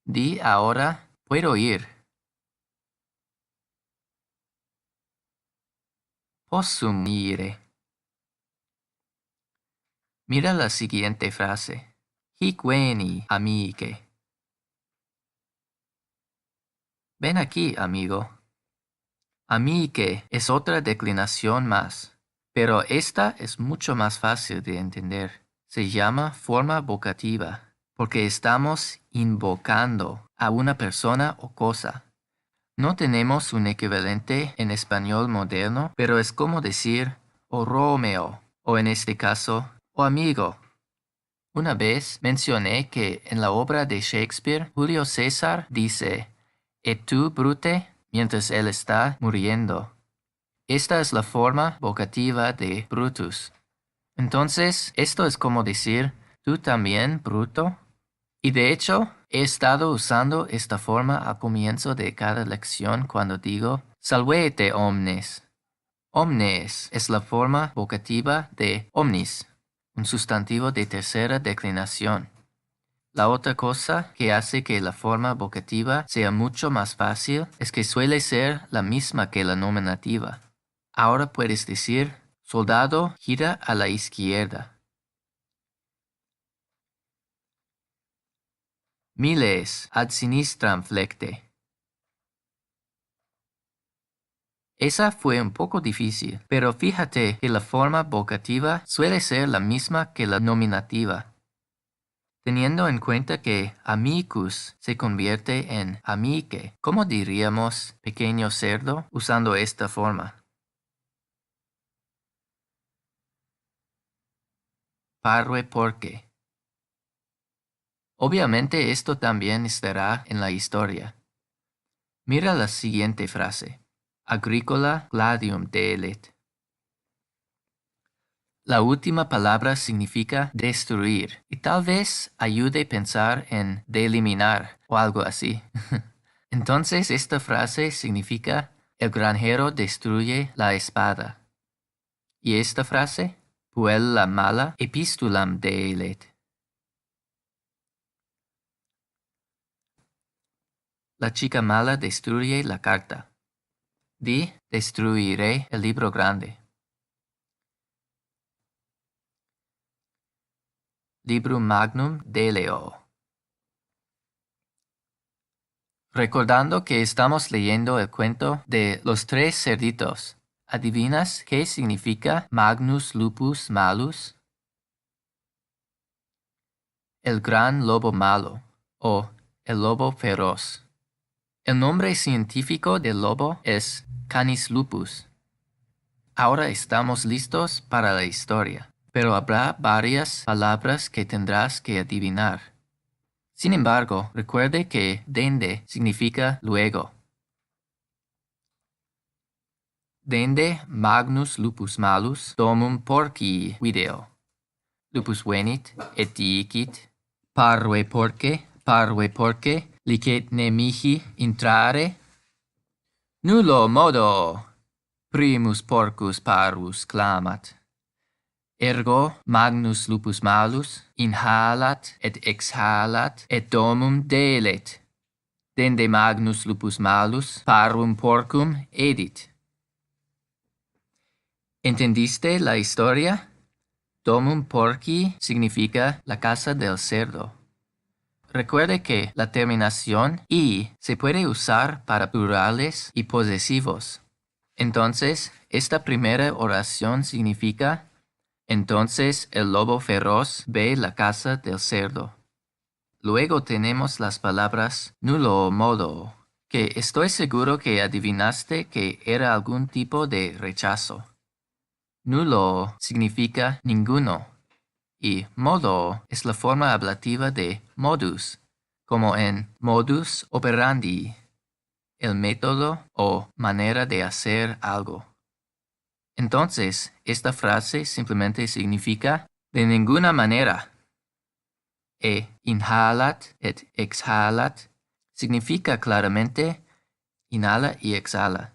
Di ahora, puedo ir. Possum ire. Mira la siguiente frase. Hic veni, amique. Ven aquí, amigo. Amique es otra declinación más, pero esta es mucho más fácil de entender. Se llama forma vocativa, porque estamos invocando a una persona o cosa. No tenemos un equivalente en español moderno, pero es como decir «o Romeo» o en este caso «o amigo». Una vez mencioné que en la obra de Shakespeare, Julio César dice «et tu, Brute», mientras él está muriendo. Esta es la forma vocativa de Brutus. Entonces, esto es como decir «tú también, Bruto». Y de hecho, he estado usando esta forma al comienzo de cada lección cuando digo «salvete omnes». Omnes es la forma vocativa de omnis, un sustantivo de tercera declinación. La otra cosa que hace que la forma vocativa sea mucho más fácil es que suele ser la misma que la nominativa. Ahora puedes decir, soldado gira a la izquierda. Miles ad sinistram flecte. Esa fue un poco difícil, pero fíjate que la forma vocativa suele ser la misma que la nominativa. Teniendo en cuenta que amicus se convierte en amique, ¿cómo diríamos pequeño cerdo usando esta forma? Parve porque. Obviamente esto también estará en la historia. Mira la siguiente frase. Agricola gladium delet. La última palabra significa destruir y tal vez ayude a pensar en de eliminar o algo así. Entonces esta frase significa el granjero destruye la espada. ¿Y esta frase? Puella mala epistulam deelet. La chica mala destruye la carta. Di, destruiré el libro grande. Librum magnum deleo. Recordando que estamos leyendo el cuento de los tres cerditos, ¿adivinas qué significa Magnus Lupus Malus? El gran lobo malo, o el lobo feroz. El nombre científico del lobo es Canis lupus. Ahora estamos listos para la historia, pero habrá varias palabras que tendrás que adivinar. Sin embargo, recuerde que dende significa luego. Dende Magnus Lupus Malus domum porci video. Lupus venit et dicit, parve porce, licet ne mihi intrare? Nullo modo! Primus porcus parvus clamat. Ergo Magnus Lupus Malus inhalat et exhalat et domum delet. Dende Magnus Lupus Malus parvum porcum edit. ¿Entendiste la historia? Domum porci significa la casa del cerdo. Recuerde que la terminación "y" se puede usar para plurales y posesivos. Entonces, esta primera oración significa: entonces el lobo feroz ve la casa del cerdo. Luego tenemos las palabras nullo modo, que estoy seguro que adivinaste que era algún tipo de rechazo. Nullo significa ninguno, y modo es la forma ablativa de modus, como en modus operandi, el método o manera de hacer algo. Entonces, esta frase simplemente significa de ninguna manera. Inhalat et exhalat significa claramente inhala y exhala.